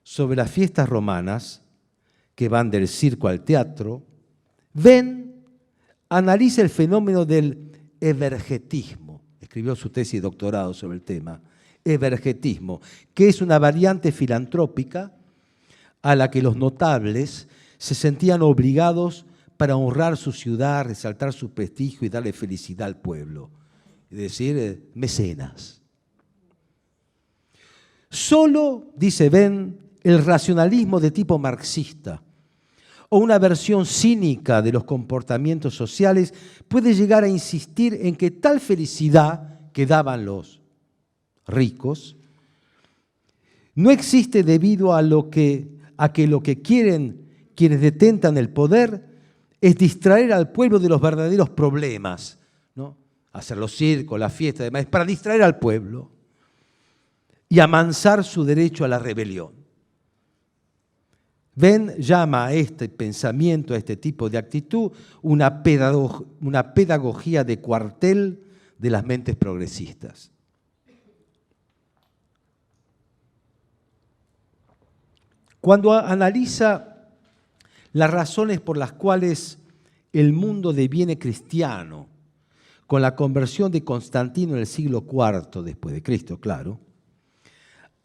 sobre las fiestas romanas, que van del circo al teatro, Venn analiza el fenómeno del evergetismo. Escribió su tesis de doctorado sobre el tema. Evergetismo, que es una variante filantrópica a la que los notables se sentían obligados para honrar su ciudad, resaltar su prestigio y darle felicidad al pueblo. Es decir, mecenas. Solo, dice Venn, el racionalismo de tipo marxista o una versión cínica de los comportamientos sociales puede llegar a insistir en que tal felicidad que daban los ricos no existe debido a que lo que quieren quienes detentan el poder es distraer al pueblo de los verdaderos problemas, ¿no? Hacer los circos, la fiesta, además, es para distraer al pueblo y amansar su derecho a la rebelión. Venn llama a este pensamiento, a este tipo de actitud, una pedagogía de cuartel de las mentes progresistas. Cuando analiza las razones por las cuales el mundo deviene cristiano, con la conversión de Constantino en el siglo IV después de Cristo, claro,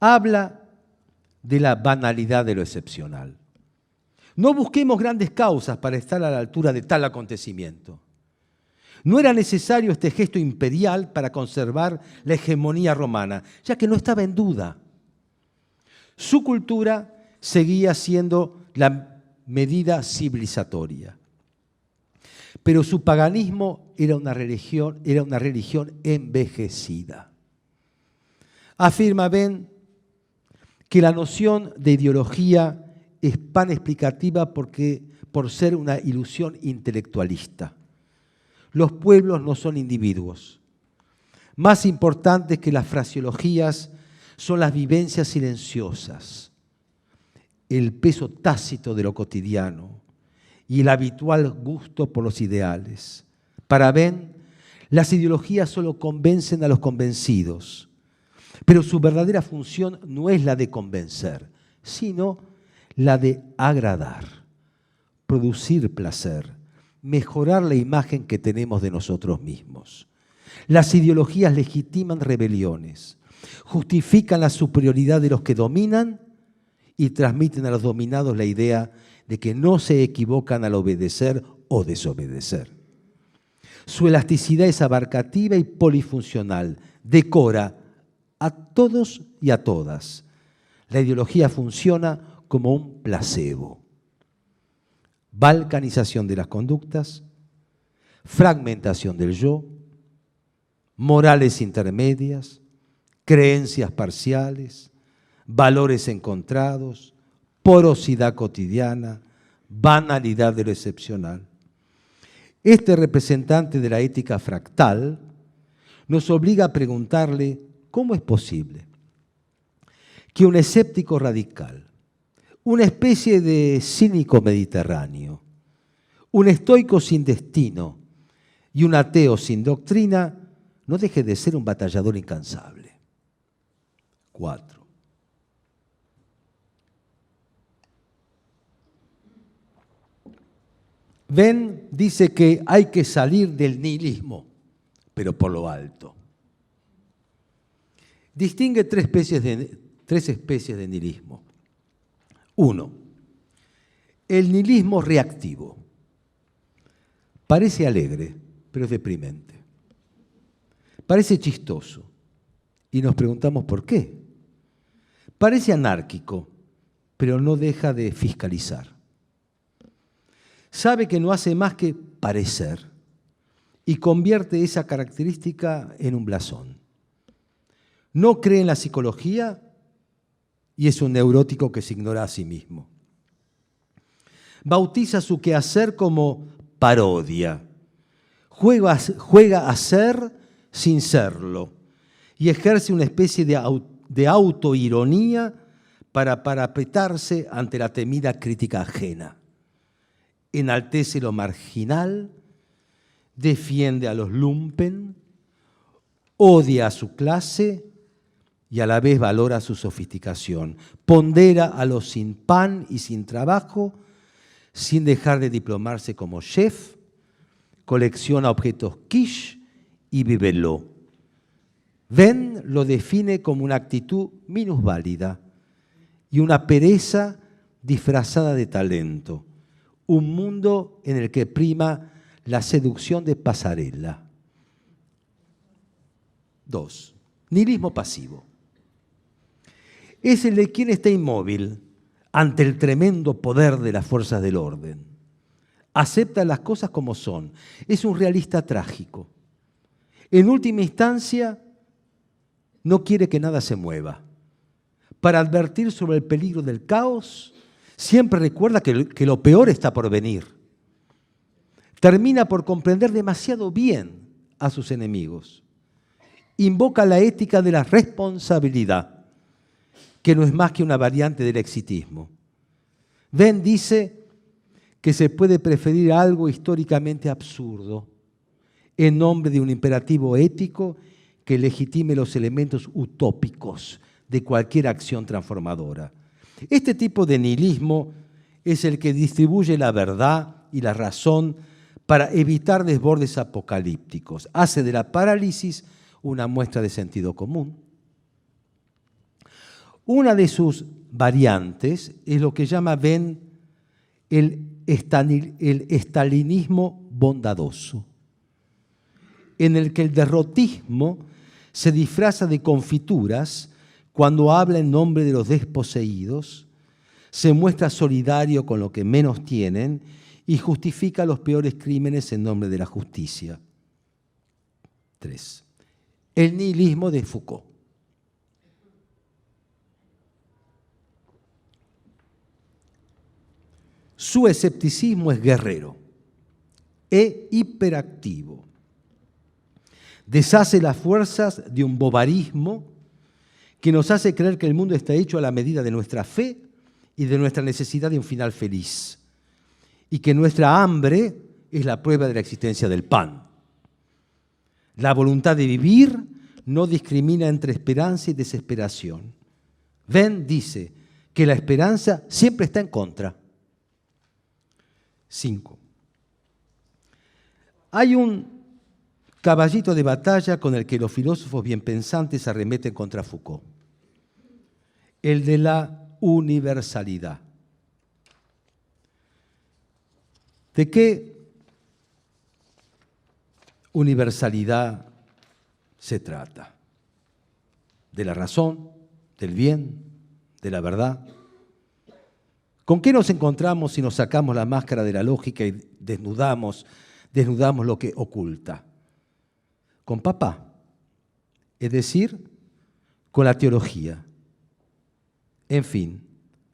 habla de la banalidad de lo excepcional. No busquemos grandes causas para estar a la altura de tal acontecimiento. No era necesario este gesto imperial para conservar la hegemonía romana, ya que no estaba en duda. Su cultura seguía siendo la medida civilizatoria. Pero su paganismo era una religión envejecida. Afirma Venn que la noción de ideología es panexplicativa por ser una ilusión intelectualista. Los pueblos no son individuos. Más importantes que las fraseologías son las vivencias silenciosas, el peso tácito de lo cotidiano y el habitual gusto por los ideales. Para Ben, las ideologías solo convencen a los convencidos, pero su verdadera función no es la de convencer, sino la de agradar, producir placer, mejorar la imagen que tenemos de nosotros mismos. Las ideologías legitiman rebeliones, justifican la superioridad de los que dominan y transmiten a los dominados la idea de que no se equivocan al obedecer o desobedecer. Su elasticidad es abarcativa y polifuncional, decora a todos y a todas. La ideología funciona como un placebo. Balcanización de las conductas, fragmentación del yo, morales intermedias, creencias parciales, valores encontrados, porosidad cotidiana, banalidad de lo excepcional. Este representante de la ética fractal nos obliga a preguntarle cómo es posible que un escéptico radical, una especie de cínico mediterráneo, un estoico sin destino y un ateo sin doctrina no deje de ser un batallador incansable. 4. Ben dice que hay que salir del nihilismo, pero por lo alto. Distingue tres especies de nihilismo. 1. El nihilismo reactivo. Parece alegre, pero es deprimente. Parece chistoso, y nos preguntamos por qué. Parece anárquico, pero no deja de fiscalizar. Sabe que no hace más que parecer y convierte esa característica en un blasón. No cree en la psicología y es un neurótico que se ignora a sí mismo. Bautiza su quehacer como parodia. Juega a ser sin serlo y ejerce una especie de autoironía para parapetarse ante la temida crítica ajena. Enaltece lo marginal, defiende a los lumpen, odia a su clase y a la vez valora su sofisticación. Pondera a los sin pan y sin trabajo, sin dejar de diplomarse como chef, colecciona objetos quiche y vívelo. Ben lo define como una actitud minusválida y una pereza disfrazada de talento. Un mundo en el que prima la seducción de pasarela. 2. Nihilismo pasivo. Es el de quien está inmóvil ante el tremendo poder de las fuerzas del orden. Acepta las cosas como son. Es un realista trágico. En última instancia, no quiere que nada se mueva. Para advertir sobre el peligro del caos, siempre recuerda que lo peor está por venir. Termina por comprender demasiado bien a sus enemigos. Invoca la ética de la responsabilidad, que no es más que una variante del exitismo. Ben dice que se puede preferir algo históricamente absurdo en nombre de un imperativo ético que legitime los elementos utópicos de cualquier acción transformadora. Este tipo de nihilismo es el que distribuye la verdad y la razón para evitar desbordes apocalípticos. Hace de la parálisis una muestra de sentido común. Una de sus variantes es lo que llama Ben el estalinismo bondadoso, en el que el derrotismo se disfraza de confituras cuando habla en nombre de los desposeídos, se muestra solidario con lo que menos tienen y justifica los peores crímenes en nombre de la justicia. 3. El nihilismo de Foucault. Su escepticismo es guerrero e hiperactivo. Deshace las fuerzas de un bobarismo que nos hace creer que el mundo está hecho a la medida de nuestra fe y de nuestra necesidad de un final feliz, y que nuestra hambre es la prueba de la existencia del pan. La voluntad de vivir no discrimina entre esperanza y desesperación. Venn dice que la esperanza siempre está en contra. 5. Hay un caballito de batalla con el que los filósofos bien pensantes arremeten contra Foucault, el de la universalidad. ¿De qué universalidad se trata? ¿De la razón, del bien, de la verdad? ¿Con qué nos encontramos si nos sacamos la máscara de la lógica y desnudamos lo que oculta? Con papá, es decir, con la teología, en fin,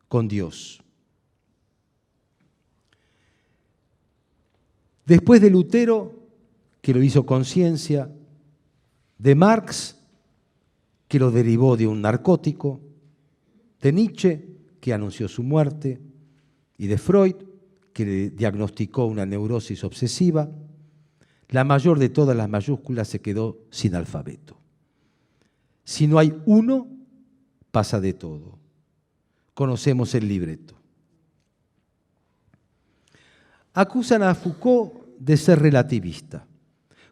con Dios. Después de Lutero, que lo hizo con ciencia, de Marx, que lo derivó de un narcótico, de Nietzsche, que anunció su muerte, y de Freud, que le diagnosticó una neurosis obsesiva, la mayor de todas las mayúsculas se quedó sin alfabeto. Si no hay uno, pasa de todo. Conocemos el libreto. Acusan a Foucault de ser relativista,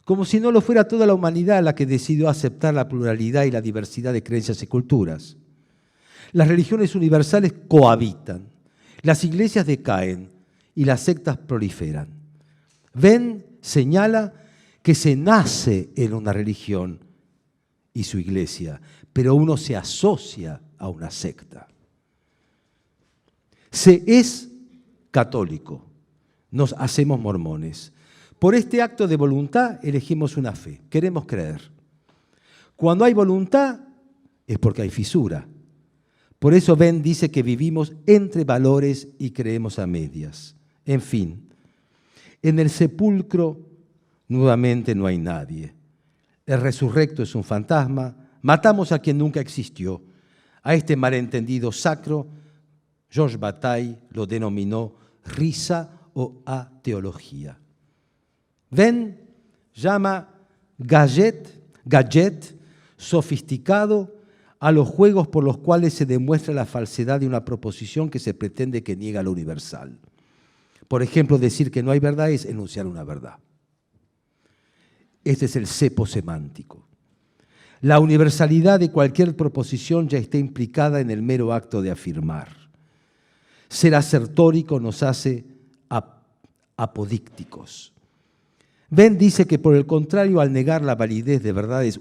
como si no lo fuera toda la humanidad la que decidió aceptar la pluralidad y la diversidad de creencias y culturas. Las religiones universales cohabitan, las iglesias decaen y las sectas proliferan. Venn señala que se nace en una religión y su iglesia, pero uno se asocia a una secta. Se es católico, nos hacemos mormones. Por este acto de voluntad elegimos una fe, queremos creer. Cuando hay voluntad es porque hay fisura. Por eso Venn dice que vivimos entre valores y creemos a medias. En fin, en el sepulcro nuevamente no hay nadie. El resurrecto es un fantasma. Matamos a quien nunca existió. A este malentendido sacro, Georges Bataille lo denominó risa o ateología. Venn llama gadget sofisticado a los juegos por los cuales se demuestra la falsedad de una proposición que se pretende que niega lo universal. Por ejemplo, decir que no hay verdad es enunciar una verdad. Este es el cepo semántico. La universalidad de cualquier proposición ya está implicada en el mero acto de afirmar. Ser asertórico nos hace apodícticos. Venn dice que, por el contrario, al negar la validez de verdades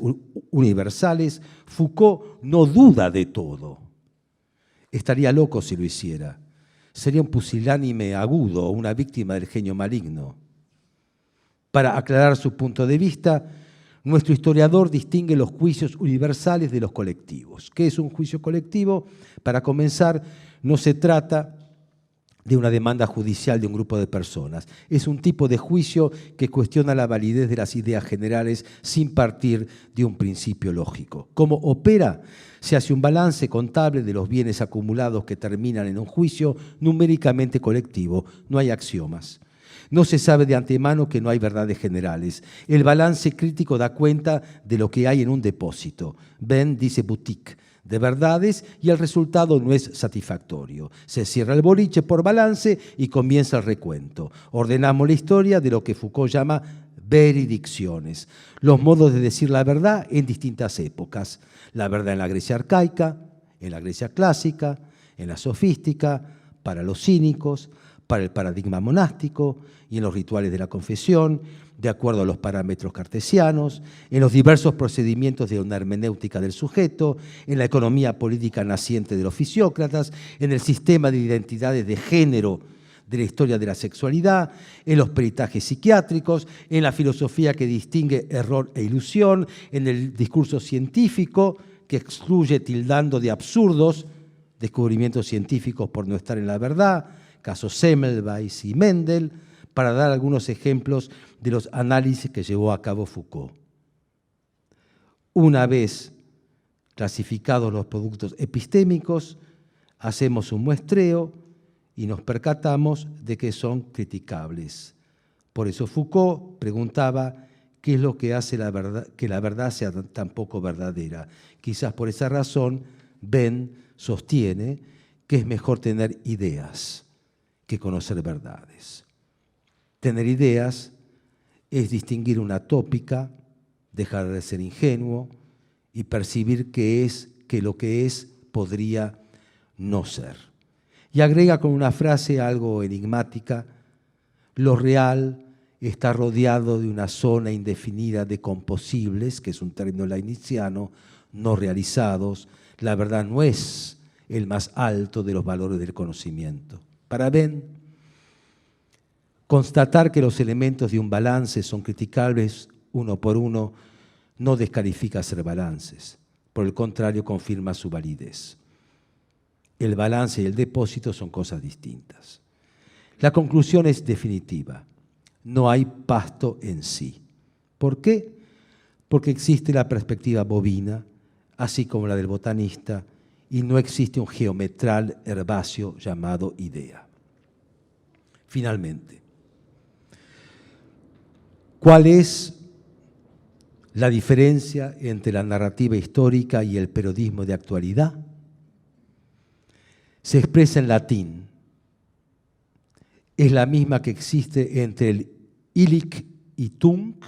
universales, Foucault no duda de todo. Estaría loco si lo hiciera. Sería un pusilánime agudo o una víctima del genio maligno. Para aclarar su punto de vista, nuestro historiador distingue los juicios universales de los colectivos. ¿Qué es un juicio colectivo? Para comenzar, no se trata de una demanda judicial de un grupo de personas. Es un tipo de juicio que cuestiona la validez de las ideas generales sin partir de un principio lógico. ¿Cómo opera? Se hace un balance contable de los bienes acumulados que terminan en un juicio numéricamente colectivo. No hay axiomas. No se sabe de antemano que no hay verdades generales. El balance crítico da cuenta de lo que hay en un depósito. Venn dice boutique de verdades y el resultado no es satisfactorio. Se cierra el boliche por balance y comienza el recuento. Ordenamos la historia de lo que Foucault llama veridicciones, los modos de decir la verdad en distintas épocas. La verdad en la Grecia arcaica, en la Grecia clásica, en la sofística, para los cínicos, para el paradigma monástico y en los rituales de la confesión, de acuerdo a los parámetros cartesianos, en los diversos procedimientos de una hermenéutica del sujeto, en la economía política naciente de los fisiócratas, en el sistema de identidades de género de la historia de la sexualidad, en los peritajes psiquiátricos, en la filosofía que distingue error e ilusión, en el discurso científico que excluye tildando de absurdos descubrimientos científicos por no estar en la verdad, caso Semmelweis y Mendel, para dar algunos ejemplos de los análisis que llevó a cabo Foucault. Una vez clasificados los productos epistémicos, hacemos un muestreo y nos percatamos de que son criticables. Por eso Foucault preguntaba qué es lo que hace que la verdad sea tan poco verdadera. Quizás por esa razón, Ben sostiene que es mejor tener ideas que conocer verdades. Tener ideas es distinguir una tópica, dejar de ser ingenuo y percibir que lo que es podría no ser. Y agrega con una frase algo enigmática: lo real está rodeado de una zona indefinida de composibles, que es un término leibniziano, no realizados. La verdad no es el más alto de los valores del conocimiento. Para Ben, constatar que los elementos de un balance son criticables uno por uno no descalifica ser balances. Por el contrario, confirma su validez. El balance y el depósito son cosas distintas. La conclusión es definitiva. No hay pasto en sí. ¿Por qué? Porque existe la perspectiva bovina, así como la del botanista, y no existe un geometral herbáceo llamado idea. Finalmente, ¿cuál es la diferencia entre la narrativa histórica y el periodismo de actualidad? Se expresa en latín. Es la misma que existe entre el illic y tunc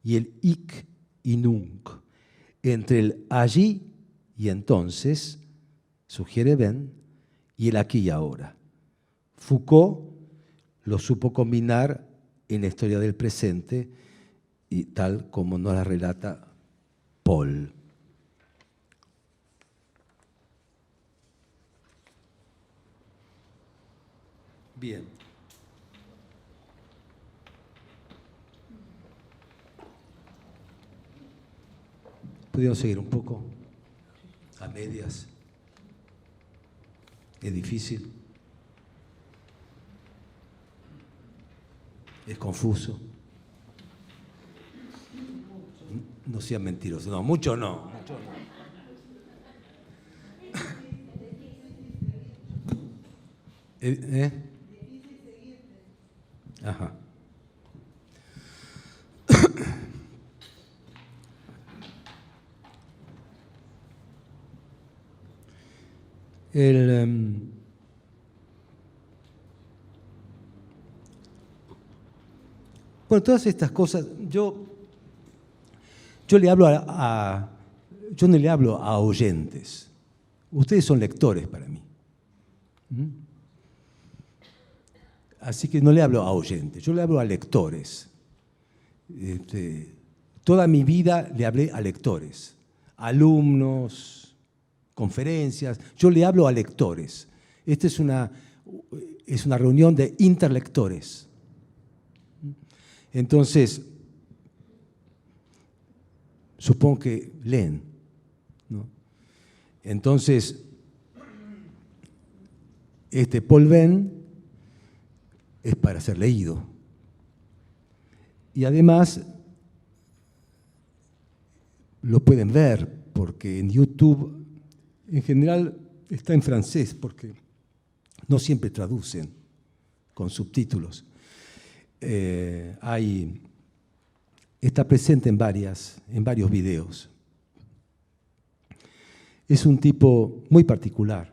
y el hic y nunc. Entre el allí y entonces, sugiere Ben, y el aquí y ahora. Foucault lo supo combinar en la historia del presente, y tal como nos la relata Paul. Bien. ¿Podríamos seguir un poco? A medias. Es difícil. Es confuso. No sean mentirosos. No, mucho no. Mucho no. Ajá. Bueno, todas estas cosas, yo le hablo yo no le hablo a oyentes. Ustedes son lectores para mí. Así que no le hablo a oyentes, yo le hablo a lectores. Toda mi vida le hablé a lectores, alumnos, conferencias. Yo le hablo a lectores. Esta es una reunión de interlectores. Entonces, supongo que leen, ¿no? Entonces, Paul Ben es para ser leído. Y además, lo pueden ver, porque en YouTube, en general, está en francés, porque no siempre traducen con subtítulos. Está presente en varios videos. Es un tipo muy particular.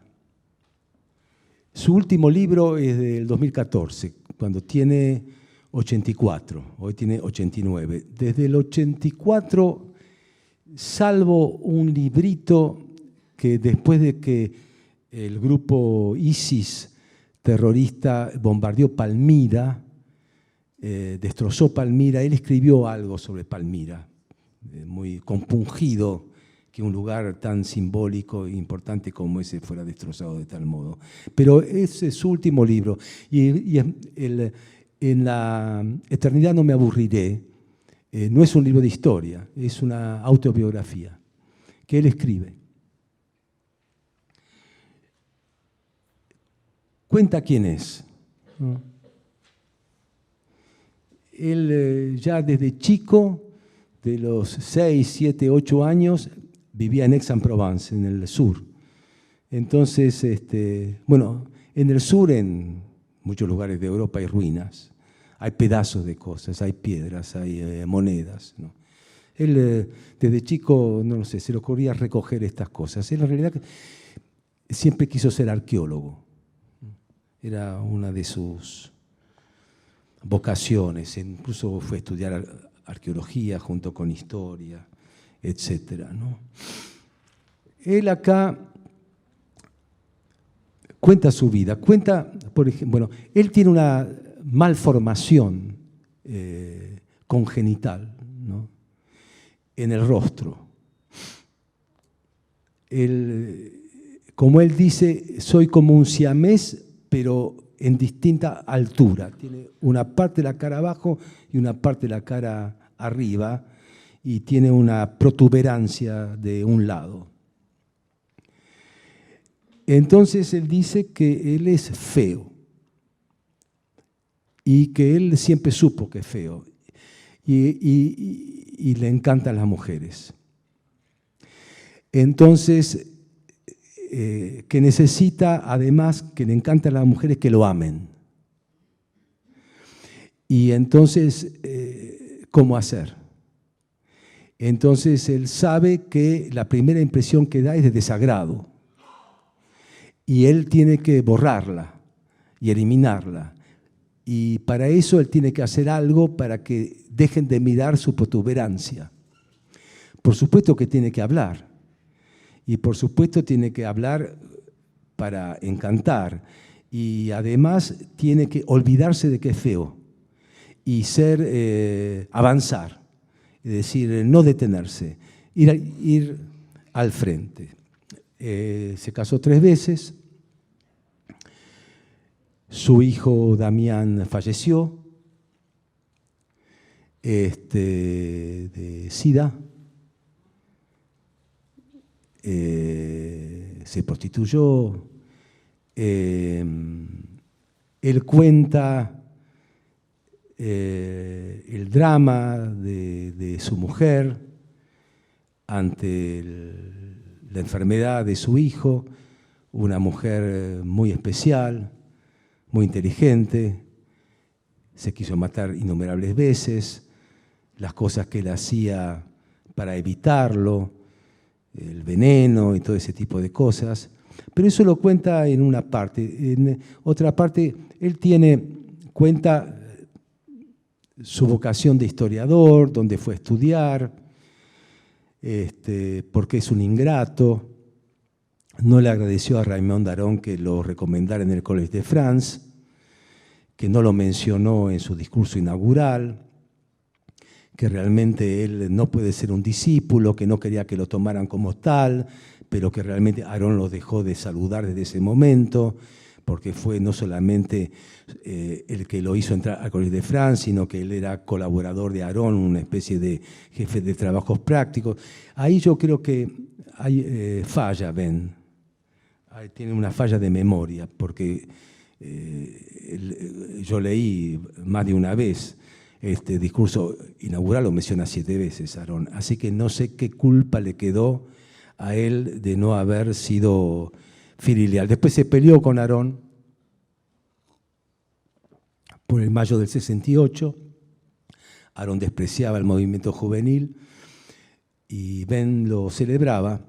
Su último libro es del 2014, cuando tiene 84, hoy tiene 89. Desde el 84, salvo un librito que después de que el grupo ISIS terrorista bombardeó Palmira, destrozó Palmira, él escribió algo sobre Palmira, muy compungido que un lugar tan simbólico e importante como ese fuera destrozado de tal modo. Pero ese es su último libro. Y en la eternidad no me aburriré. No es un libro de historia, es una autobiografía que él escribe. Cuenta quién es. Él ya desde chico, de los 6, 7, 8 años, vivía en Aix-en-Provence, en el sur. Entonces, bueno, en el sur, en muchos lugares de Europa hay ruinas, hay pedazos de cosas, hay piedras, hay monedas, ¿no? Él desde chico, no lo sé, se le ocurría recoger estas cosas. Él en realidad siempre quiso ser arqueólogo. Era una de sus vocaciones. Incluso fue a estudiar arqueología junto con historia, etcétera, ¿no? Él acá cuenta su vida. Cuenta, por ejemplo, bueno, él tiene una malformación congenital, ¿no?, en el rostro. Como él dice, soy como un siamés, pero en distinta altura. Tiene una parte de la cara abajo y una parte de la cara arriba, y tiene una protuberancia de un lado. Entonces él dice que él es feo y que él siempre supo que es feo y le encantan las mujeres. Entonces, que necesita, además, que le encantan las mujeres que lo amen. Y entonces, ¿cómo hacer? Entonces él sabe que la primera impresión que da es de desagrado. Y él tiene que borrarla y eliminarla. Y para eso él tiene que hacer algo para que dejen de mirar su protuberancia. Por supuesto que tiene que hablar. Y por supuesto tiene que hablar para encantar. Y además tiene que olvidarse de que es feo. Y avanzar. Es decir, no detenerse. Ir al frente. Se casó 3 veces. Su hijo Damián falleció de SIDA. Se prostituyó. Él cuenta el drama de su mujer ante la enfermedad de su hijo, una mujer muy especial, muy inteligente, se quiso matar innumerables veces, las cosas que él hacía para evitarlo, el veneno y todo ese tipo de cosas. Pero eso lo cuenta en una parte. En otra parte, él cuenta su vocación de historiador, donde fue a estudiar, porque es un ingrato. No le agradeció a Raymond Aron que lo recomendara en el Collège de France, que no lo mencionó en su discurso inaugural, que realmente él no puede ser un discípulo, que no quería que lo tomaran como tal, pero que realmente Aron lo dejó de saludar desde ese momento, porque fue no solamente el que lo hizo entrar al Collège de France, sino que él era colaborador de Aron, una especie de jefe de trabajos prácticos. Ahí yo creo que hay falla, Ben. Tiene una falla de memoria, porque yo leí más de una vez este discurso inaugural, lo menciona 7 veces Aron, así que no sé qué culpa le quedó a él de no haber sido filial. Después se peleó con Aron por el mayo del 68. Aron despreciaba el movimiento juvenil y Ben lo celebraba.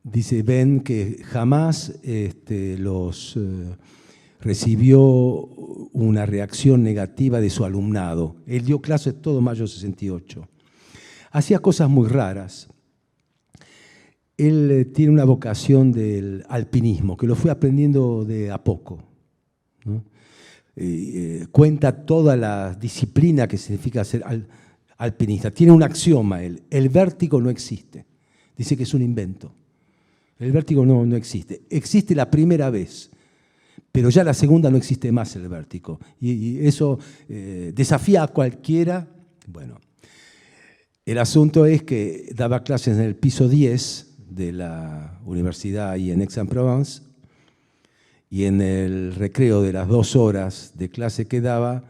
Dice Ben que jamás recibió una reacción negativa de su alumnado. Él dio clases todo mayo del 68. Hacía cosas muy raras. Él tiene una vocación del alpinismo, que lo fue aprendiendo de a poco, ¿no? Cuenta toda la disciplina que significa ser alpinista. Tiene un axioma él: el vértigo no existe. Dice que es un invento. El vértigo no existe. Existe la primera vez, pero ya la segunda no existe más el vértigo. Y eso desafía a cualquiera. Bueno, el asunto es que daba clases en el piso 10 de la universidad ahí en Aix-en-Provence y en el recreo de las 2 horas de clase que daba,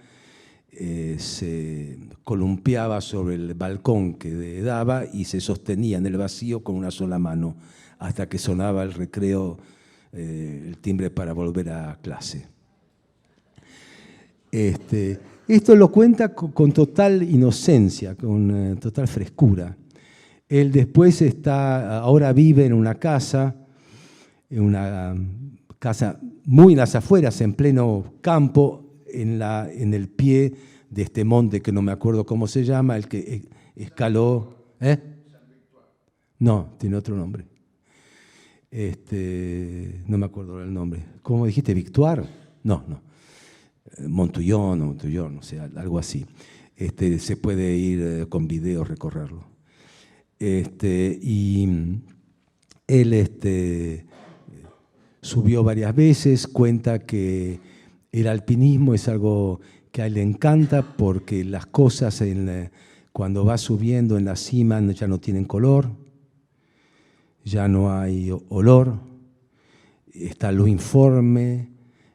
se columpiaba sobre el balcón que daba y se sostenía en el vacío con una sola mano hasta que sonaba el recreo, el timbre para volver a clase. Esto lo cuenta con total inocencia, con total frescura. Él después ahora vive en una casa muy en las afueras, en pleno campo, en el pie de este monte que no me acuerdo cómo se llama, el que escaló. No, tiene otro nombre. No me acuerdo el nombre. ¿Cómo dijiste? ¿Victoire? No. Montullón, o sea, algo así. Se puede ir con video, recorrerlo. Y él subió varias veces, cuenta que el alpinismo es algo que a él le encanta porque las cosas cuando va subiendo en la cima ya no tienen color, ya no hay olor, está lo informe,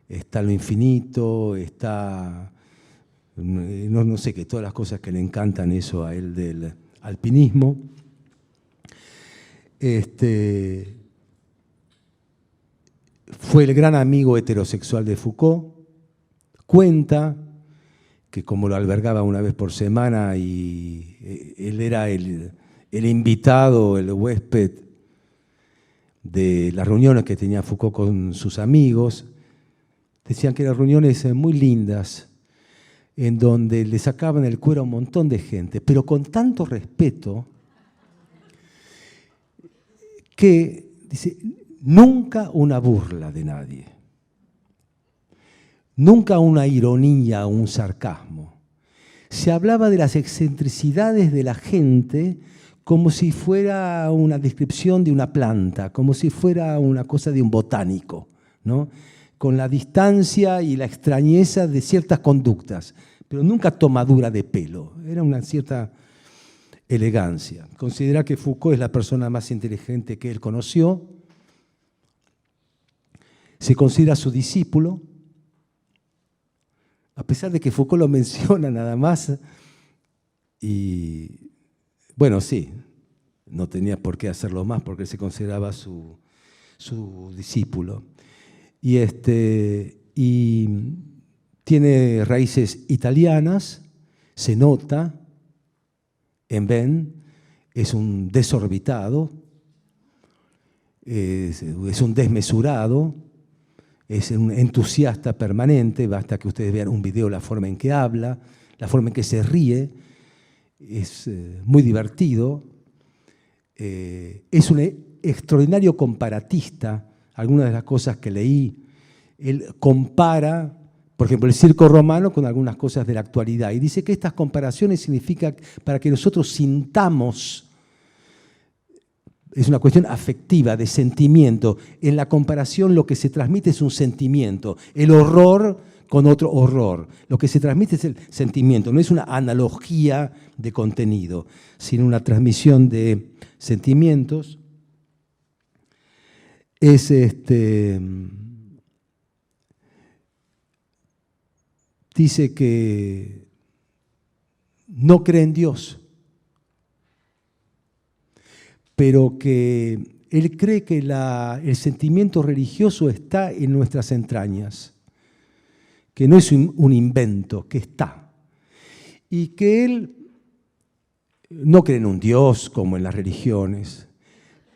está lo infinito, está, no sé, que todas las cosas que le encantan eso a él del alpinismo. Fue el gran amigo heterosexual de Foucault. Cuenta que como lo albergaba una vez por semana y él era el invitado, el huésped de las reuniones que tenía Foucault con sus amigos, decían que eran reuniones muy lindas, en donde le sacaban el cuero a un montón de gente, pero con tanto respeto que, dice, nunca una burla de nadie, nunca una ironía o un sarcasmo. Se hablaba de las excentricidades de la gente como si fuera una descripción de una planta, como si fuera una cosa de un botánico, ¿no? Con la distancia y la extrañeza de ciertas conductas, pero nunca tomadura de pelo, era una cierta elegancia. Considera que Foucault es la persona más inteligente que él conoció, se considera su discípulo, a pesar de que Foucault lo menciona nada más, y bueno, sí, no tenía por qué hacerlo más porque él se consideraba su discípulo. Y tiene raíces italianas, se nota, en Ben, es un desorbitado, es un desmesurado, es un entusiasta permanente, basta que ustedes vean un video, la forma en que habla, la forma en que se ríe, es muy divertido, es un extraordinario comparatista. Algunas de las cosas que leí, él compara, por ejemplo, el circo romano con algunas cosas de la actualidad y dice que estas comparaciones significan para que nosotros sintamos, es una cuestión afectiva, de sentimiento. En la comparación lo que se transmite es un sentimiento, el horror con otro horror. Lo que se transmite es el sentimiento, no es una analogía de contenido, sino una transmisión de sentimientos. Dice que no cree en Dios, pero que él cree que el sentimiento religioso está en nuestras entrañas, que no es un invento, que está. Y que él no cree en un Dios como en las religiones,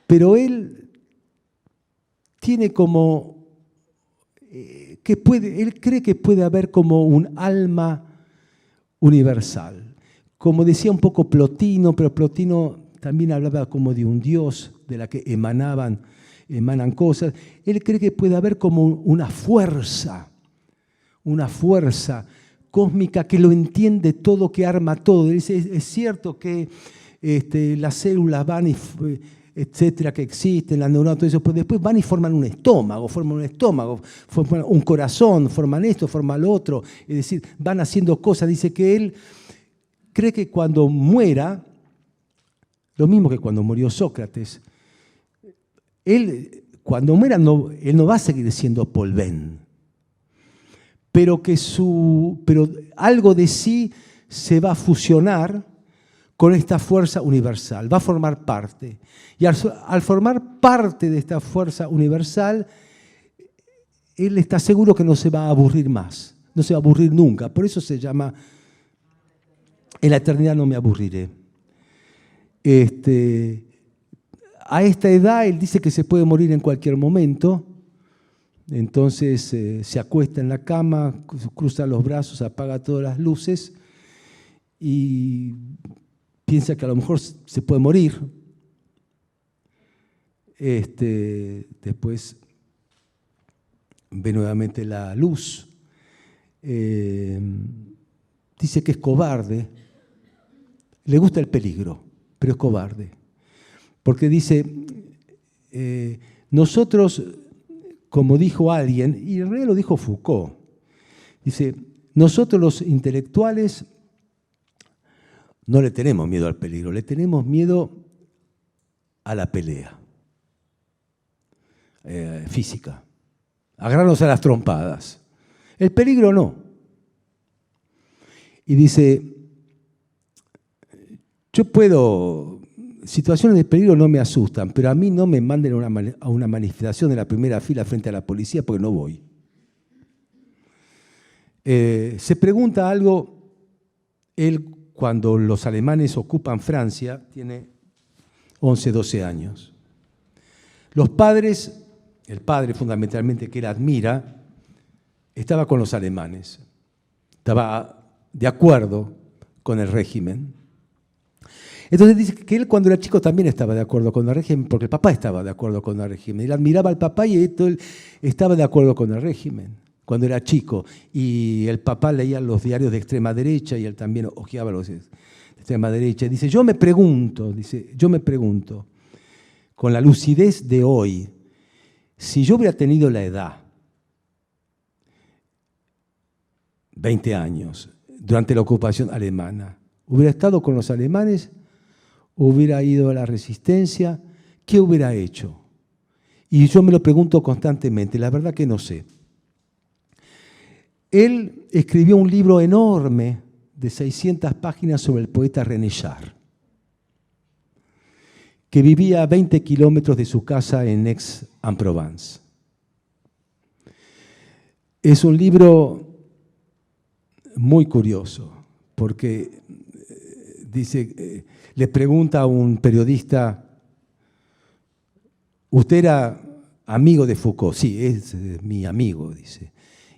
pero él tiene como, él cree que puede haber como un alma universal. Como decía un poco Plotino, pero Plotino también hablaba como de un Dios de la que emanan cosas. Él cree que puede haber como una fuerza cósmica que lo entiende todo, que arma todo. Él dice, es cierto que las células van y etcétera, que existen, las neuronas, todo eso, pero después van y forman un estómago, forman un corazón, forman esto, forman lo otro, es decir, van haciendo cosas. Dice que él cree que cuando muera, lo mismo que cuando murió Sócrates, él cuando muera él no va a seguir siendo Paul Venn, pero algo de sí se va a fusionar con esta fuerza universal, va a formar parte. Y al formar parte de esta fuerza universal, él está seguro que no se va a aburrir más, no se va a aburrir nunca. Por eso se llama En la eternidad no me aburriré. A esta edad él dice que se puede morir en cualquier momento, entonces se acuesta en la cama, cruza los brazos, apaga todas las luces y piensa que a lo mejor se puede morir. Después ve nuevamente la luz. Dice que es cobarde, le gusta el peligro, pero es cobarde. Porque dice, nosotros, como dijo alguien, y en realidad lo dijo Foucault, dice, nosotros los intelectuales no le tenemos miedo al peligro, le tenemos miedo a la pelea física, agarrarnos a las trompadas. El peligro no. Y dice, yo puedo, situaciones de peligro no me asustan, pero a mí no me manden a una manifestación de la primera fila frente a la policía porque no voy. Se pregunta algo, él cuando los alemanes ocupan Francia, tiene 11, 12 años. Los padres, el padre fundamentalmente que él admira, estaba con los alemanes, estaba de acuerdo con el régimen. Entonces dice que él cuando era chico también estaba de acuerdo con el régimen, porque el papá estaba de acuerdo con el régimen. Él admiraba al papá y él estaba de acuerdo con el régimen cuando era chico. Y el papá leía los diarios de extrema derecha y él también hojeaba los de extrema derecha. Dice, yo me pregunto, con la lucidez de hoy, si yo hubiera tenido la edad, 20 años, durante la ocupación alemana, ¿hubiera estado con los alemanes? ¿Hubiera ido a la resistencia? ¿Qué hubiera hecho? Y yo me lo pregunto constantemente, la verdad que no sé. Él escribió un libro enorme de 600 páginas sobre el poeta René Char, que vivía a 20 kilómetros de su casa en Aix-en-Provence. Es un libro muy curioso, porque dice, le pregunta a un periodista, ¿usted era amigo de Foucault? Sí, es mi amigo, dice.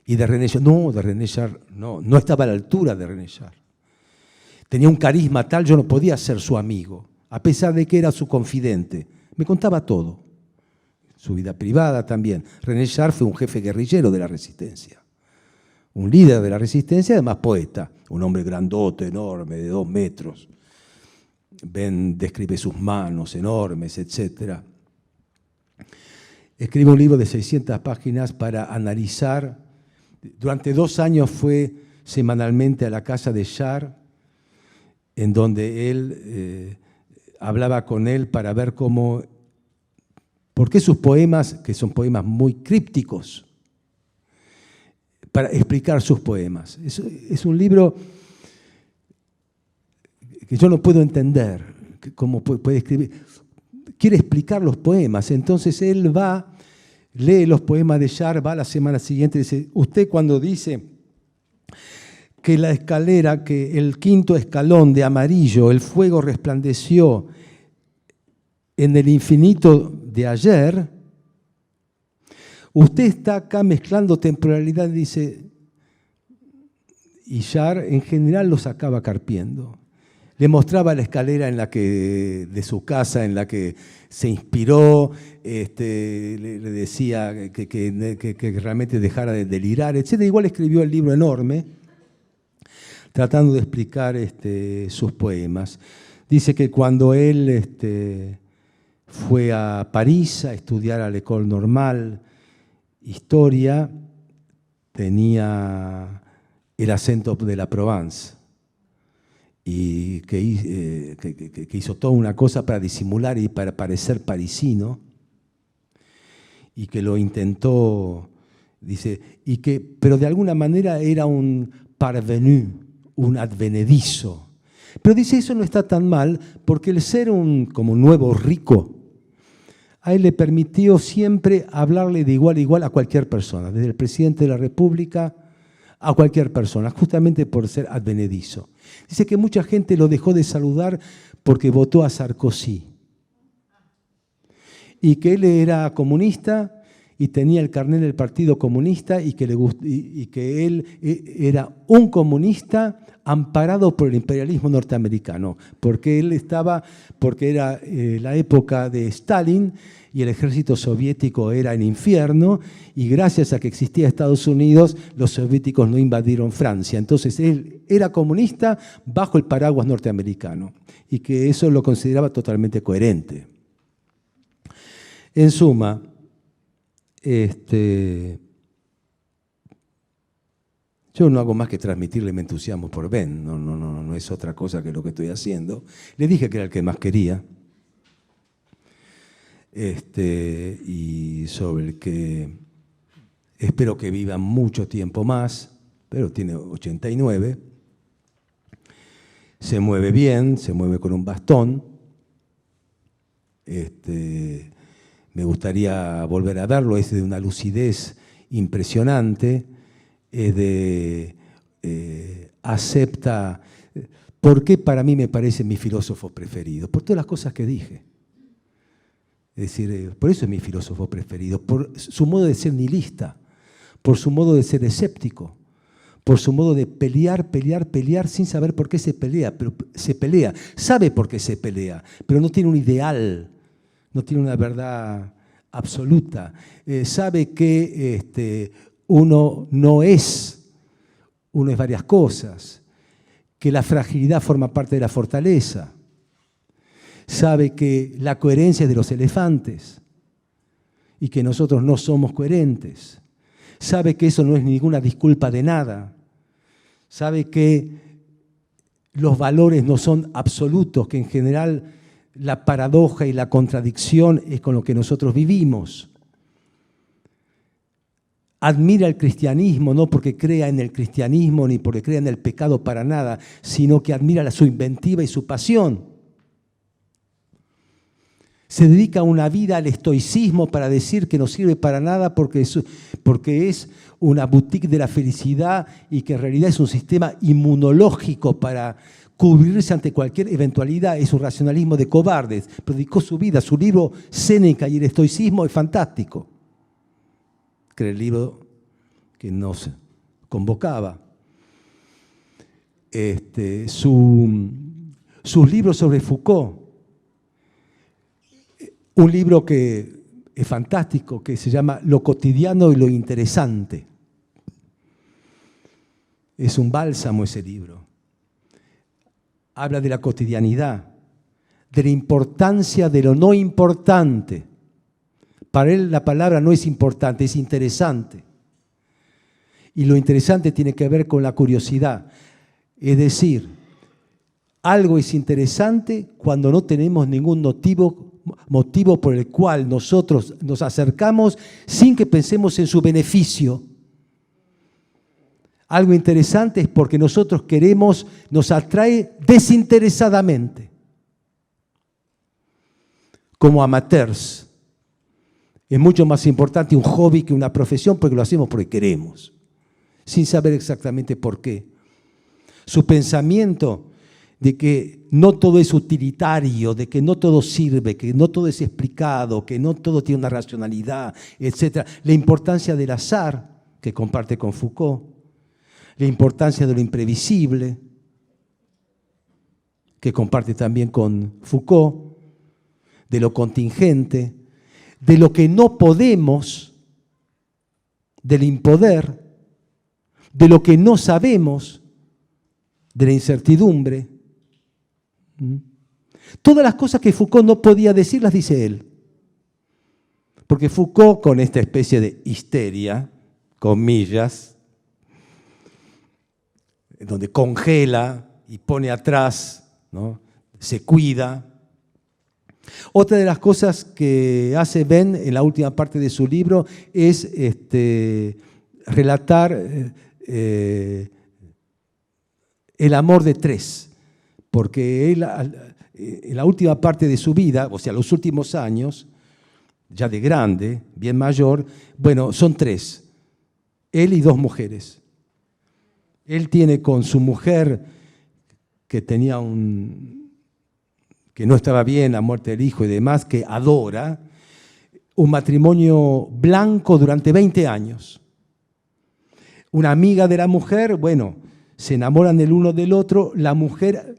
¿Y de René Char? No, de René Char no estaba a la altura de René Char. Tenía un carisma tal, yo no podía ser su amigo, a pesar de que era su confidente. Me contaba todo, su vida privada también. René Char fue un jefe guerrillero de la resistencia, un líder de la resistencia, además poeta, un hombre grandote, enorme, de 2 metros. Ben describe sus manos enormes, etc. Escribe un libro de 600 páginas para analizar. Durante 2 años fue semanalmente a la casa de Char, en donde él hablaba con él para ver por qué sus poemas, que son poemas muy crípticos, para explicar sus poemas. Es un libro que yo no puedo entender cómo puede escribir. Quiere explicar los poemas, entonces él va, lee los poemas de Char, va a la semana siguiente y dice, usted cuando dice que la escalera, que el 5.º escalón de amarillo, el fuego resplandeció en el infinito de ayer, usted está acá mezclando temporalidad, dice, y Char en general los acaba carpiendo. Le mostraba la escalera de su casa en la que se inspiró, le decía que realmente dejara de delirar, etc. Igual escribió el libro enorme, tratando de explicar sus poemas. Dice que cuando él fue a París a estudiar a l'École Normale historia, tenía el acento de la Provence, y que hizo toda una cosa para disimular y para parecer parisino. y que lo intentó, dice, pero de alguna manera era un parvenu, un advenedizo. Pero dice, eso no está tan mal, porque el ser como un nuevo rico, a él le permitió siempre hablarle de igual a igual a cualquier persona, desde el presidente de la República a cualquier persona, justamente por ser advenedizo. Dice que mucha gente lo dejó de saludar porque votó a Sarkozy. Y que él era comunista y tenía el carnet del Partido Comunista y que él era un comunista amparado por el imperialismo norteamericano, porque era la época de Stalin y el ejército soviético era el infierno, y gracias a que existía Estados Unidos, los soviéticos no invadieron Francia. Entonces él era comunista bajo el paraguas norteamericano, y que eso lo consideraba totalmente coherente. En suma, yo no hago más que transmitirle mi entusiasmo por Ben, no es otra cosa que lo que estoy haciendo. Le dije que era el que más quería, y sobre el que espero que viva mucho tiempo más, pero tiene 89, se mueve bien, se mueve con un bastón, me gustaría volver a verlo, es de una lucidez impresionante, acepta. ¿Por qué para mí me parece mi filósofo preferido? Por todas las cosas que dije. Es decir, por eso es mi filósofo preferido, por su modo de ser nihilista, por su modo de ser escéptico, por su modo de pelear sin saber por qué se pelea, pero se pelea, sabe por qué se pelea, pero no tiene un ideal, no tiene una verdad absoluta, sabe que uno es varias cosas, que la fragilidad forma parte de la fortaleza, sabe que la coherencia es de los elefantes y que nosotros no somos coherentes, sabe que eso no es ninguna disculpa de nada, sabe que los valores no son absolutos, que en general la paradoja y la contradicción es con lo que nosotros vivimos. Admira el cristianismo, no porque crea en el cristianismo ni porque crea en el pecado para nada, sino que admira su inventiva y su pasión. Se dedica una vida al estoicismo para decir que no sirve para nada porque es una boutique de la felicidad y que en realidad es un sistema inmunológico para cubrirse ante cualquier eventualidad. Es un racionalismo de cobardes. Predicó su vida, su libro Séneca y el estoicismo es fantástico. Que era el libro que nos convocaba. Sus libros sobre Foucault. Un libro que es fantástico, que se llama Lo cotidiano y lo interesante. Es un bálsamo ese libro. Habla de la cotidianidad, de la importancia de lo no importante. Para él la palabra no es importante, es interesante. Y lo interesante tiene que ver con la curiosidad. Es decir, algo es interesante cuando no tenemos ningún motivo por el cual nosotros nos acercamos sin que pensemos en su beneficio. Algo interesante es porque nosotros queremos, nos atrae desinteresadamente, como amateurs. Es mucho más importante un hobby que una profesión porque lo hacemos porque queremos, sin saber exactamente por qué. Su pensamiento de que no todo es utilitario, de que no todo sirve, que no todo es explicado, que no todo tiene una racionalidad, etc. La importancia del azar, que comparte con Foucault, la importancia de lo imprevisible, que comparte también con Foucault, de lo contingente, de lo que no podemos, del impoder, de lo que no sabemos, de la incertidumbre. Todas las cosas que Foucault no podía decir las dice él. Porque Foucault, con esta especie de histeria, comillas, donde congela y pone atrás, ¿no? Se cuida, Otra de las cosas que hace Ben en la última parte de su libro es relatar el amor de tres, porque él, en la última parte de su vida, o sea, los últimos años, ya de grande, bien mayor, bueno, son tres, él y dos mujeres. Él tiene con su mujer, que tenía que no estaba bien, la muerte del hijo y demás, que adora, un matrimonio blanco durante 20 años. Una amiga de la mujer, bueno, se enamoran el uno del otro, la mujer,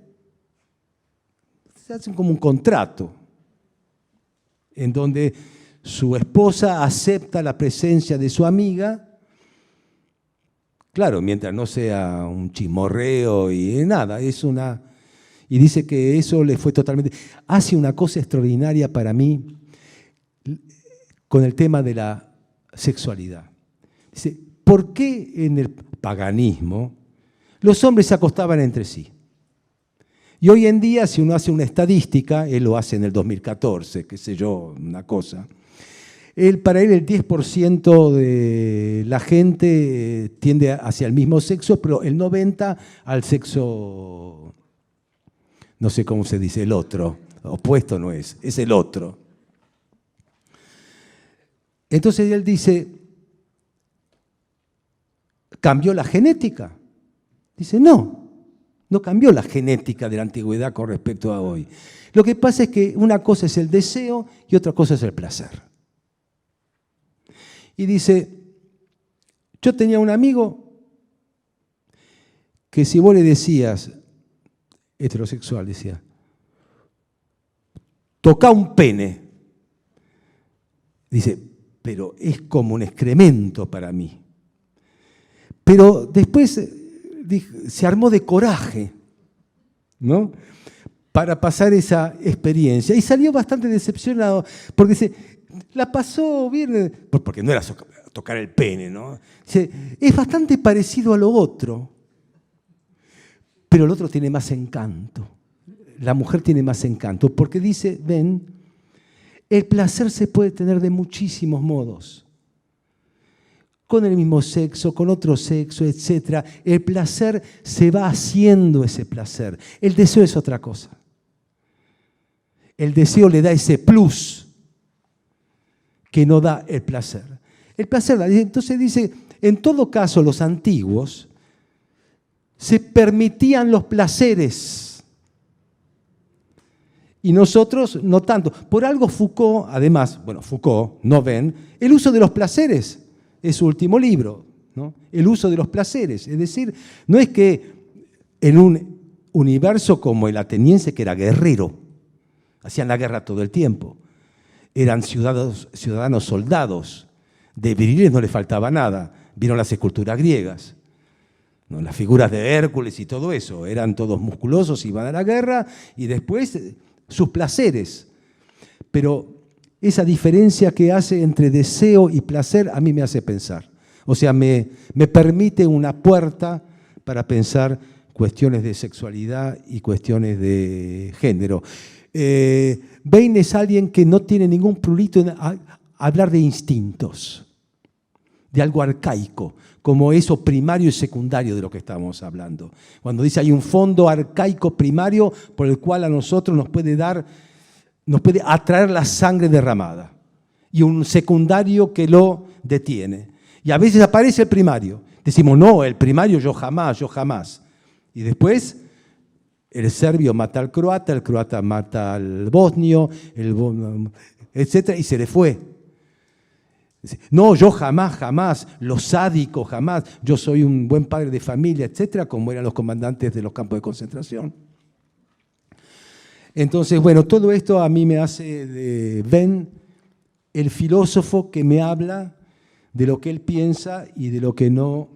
se hacen como un contrato, en donde su esposa acepta la presencia de su amiga, claro, mientras no sea un chismorreo y nada, es una... Y dice que eso le fue totalmente... Hace una cosa extraordinaria para mí con el tema de la sexualidad. Dice, ¿por qué en el paganismo los hombres se acostaban entre sí? Y hoy en día, si uno hace una estadística, él lo hace en el 2014, qué sé yo, una cosa, para él el 10% de la gente tiende hacia el mismo sexo, pero el 90% al sexo, no sé cómo se dice, el otro, opuesto no es el otro. Entonces él dice, ¿cambió la genética? Dice, no cambió la genética de la antigüedad con respecto a hoy. Lo que pasa es que una cosa es el deseo y otra cosa es el placer. Y dice, yo tenía un amigo que si vos le decías, heterosexual, decía, toca un pene. Dice, pero es como un excremento para mí. Pero después se armó de coraje, ¿no?, para pasar esa experiencia. Y salió bastante decepcionado, porque dice, la pasó bien, porque no era tocar el pene, ¿no? Dice, es bastante parecido a lo otro, pero el otro tiene más encanto. La mujer tiene más encanto, porque dice, ven, el placer se puede tener de muchísimos modos. Con el mismo sexo, con otro sexo, etc. El placer se va haciendo ese placer. El deseo es otra cosa. El deseo le da ese plus que no da el placer. El placer, entonces dice, en todo caso los antiguos se permitían los placeres y nosotros no tanto. Por algo Foucault, además, Foucault, no ven, el uso de los placeres. Es su último libro, ¿no? El uso de los placeres. Es decir, no es que en un universo como el ateniense, que era guerrero, hacían la guerra todo el tiempo, eran ciudadanos soldados, de viriles no les faltaba nada. Vieron las esculturas griegas, ¿no? Las figuras de Hércules y todo eso, eran todos musculosos, iban a la guerra y después sus placeres. Pero esa diferencia que hace entre deseo y placer a mí me hace pensar. O sea, me permite una puerta para pensar cuestiones de sexualidad y cuestiones de género. Bain es alguien que no tiene ningún prurito en hablar de instintos, de algo arcaico, como eso primario y secundario de lo que estamos hablando. Cuando dice hay un fondo arcaico primario por el cual a nosotros nos puede atraer la sangre derramada y un secundario que lo detiene. Y a veces aparece el primario. Decimos, no, el primario yo jamás. Y después el serbio mata al croata, el croata mata al bosnio, etc. Y se le fue. No, yo jamás, los sádicos jamás, yo soy un buen padre de familia, etc., como eran los comandantes de los campos de concentración. Entonces, bueno, todo esto a mí me hace ven el filósofo que me habla de lo que él piensa y de lo que no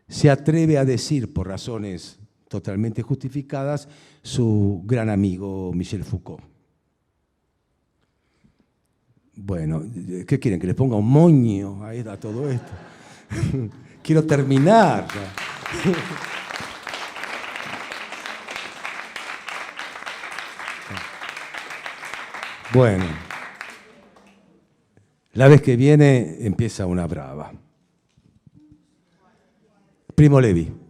se atreve a decir por razones totalmente justificadas su gran amigo Michel Foucault. Bueno, ¿qué quieren? ¿Que les ponga un moño a todo esto? Quiero terminar. Bueno, la vez que viene empieza una brava. Primo Levi.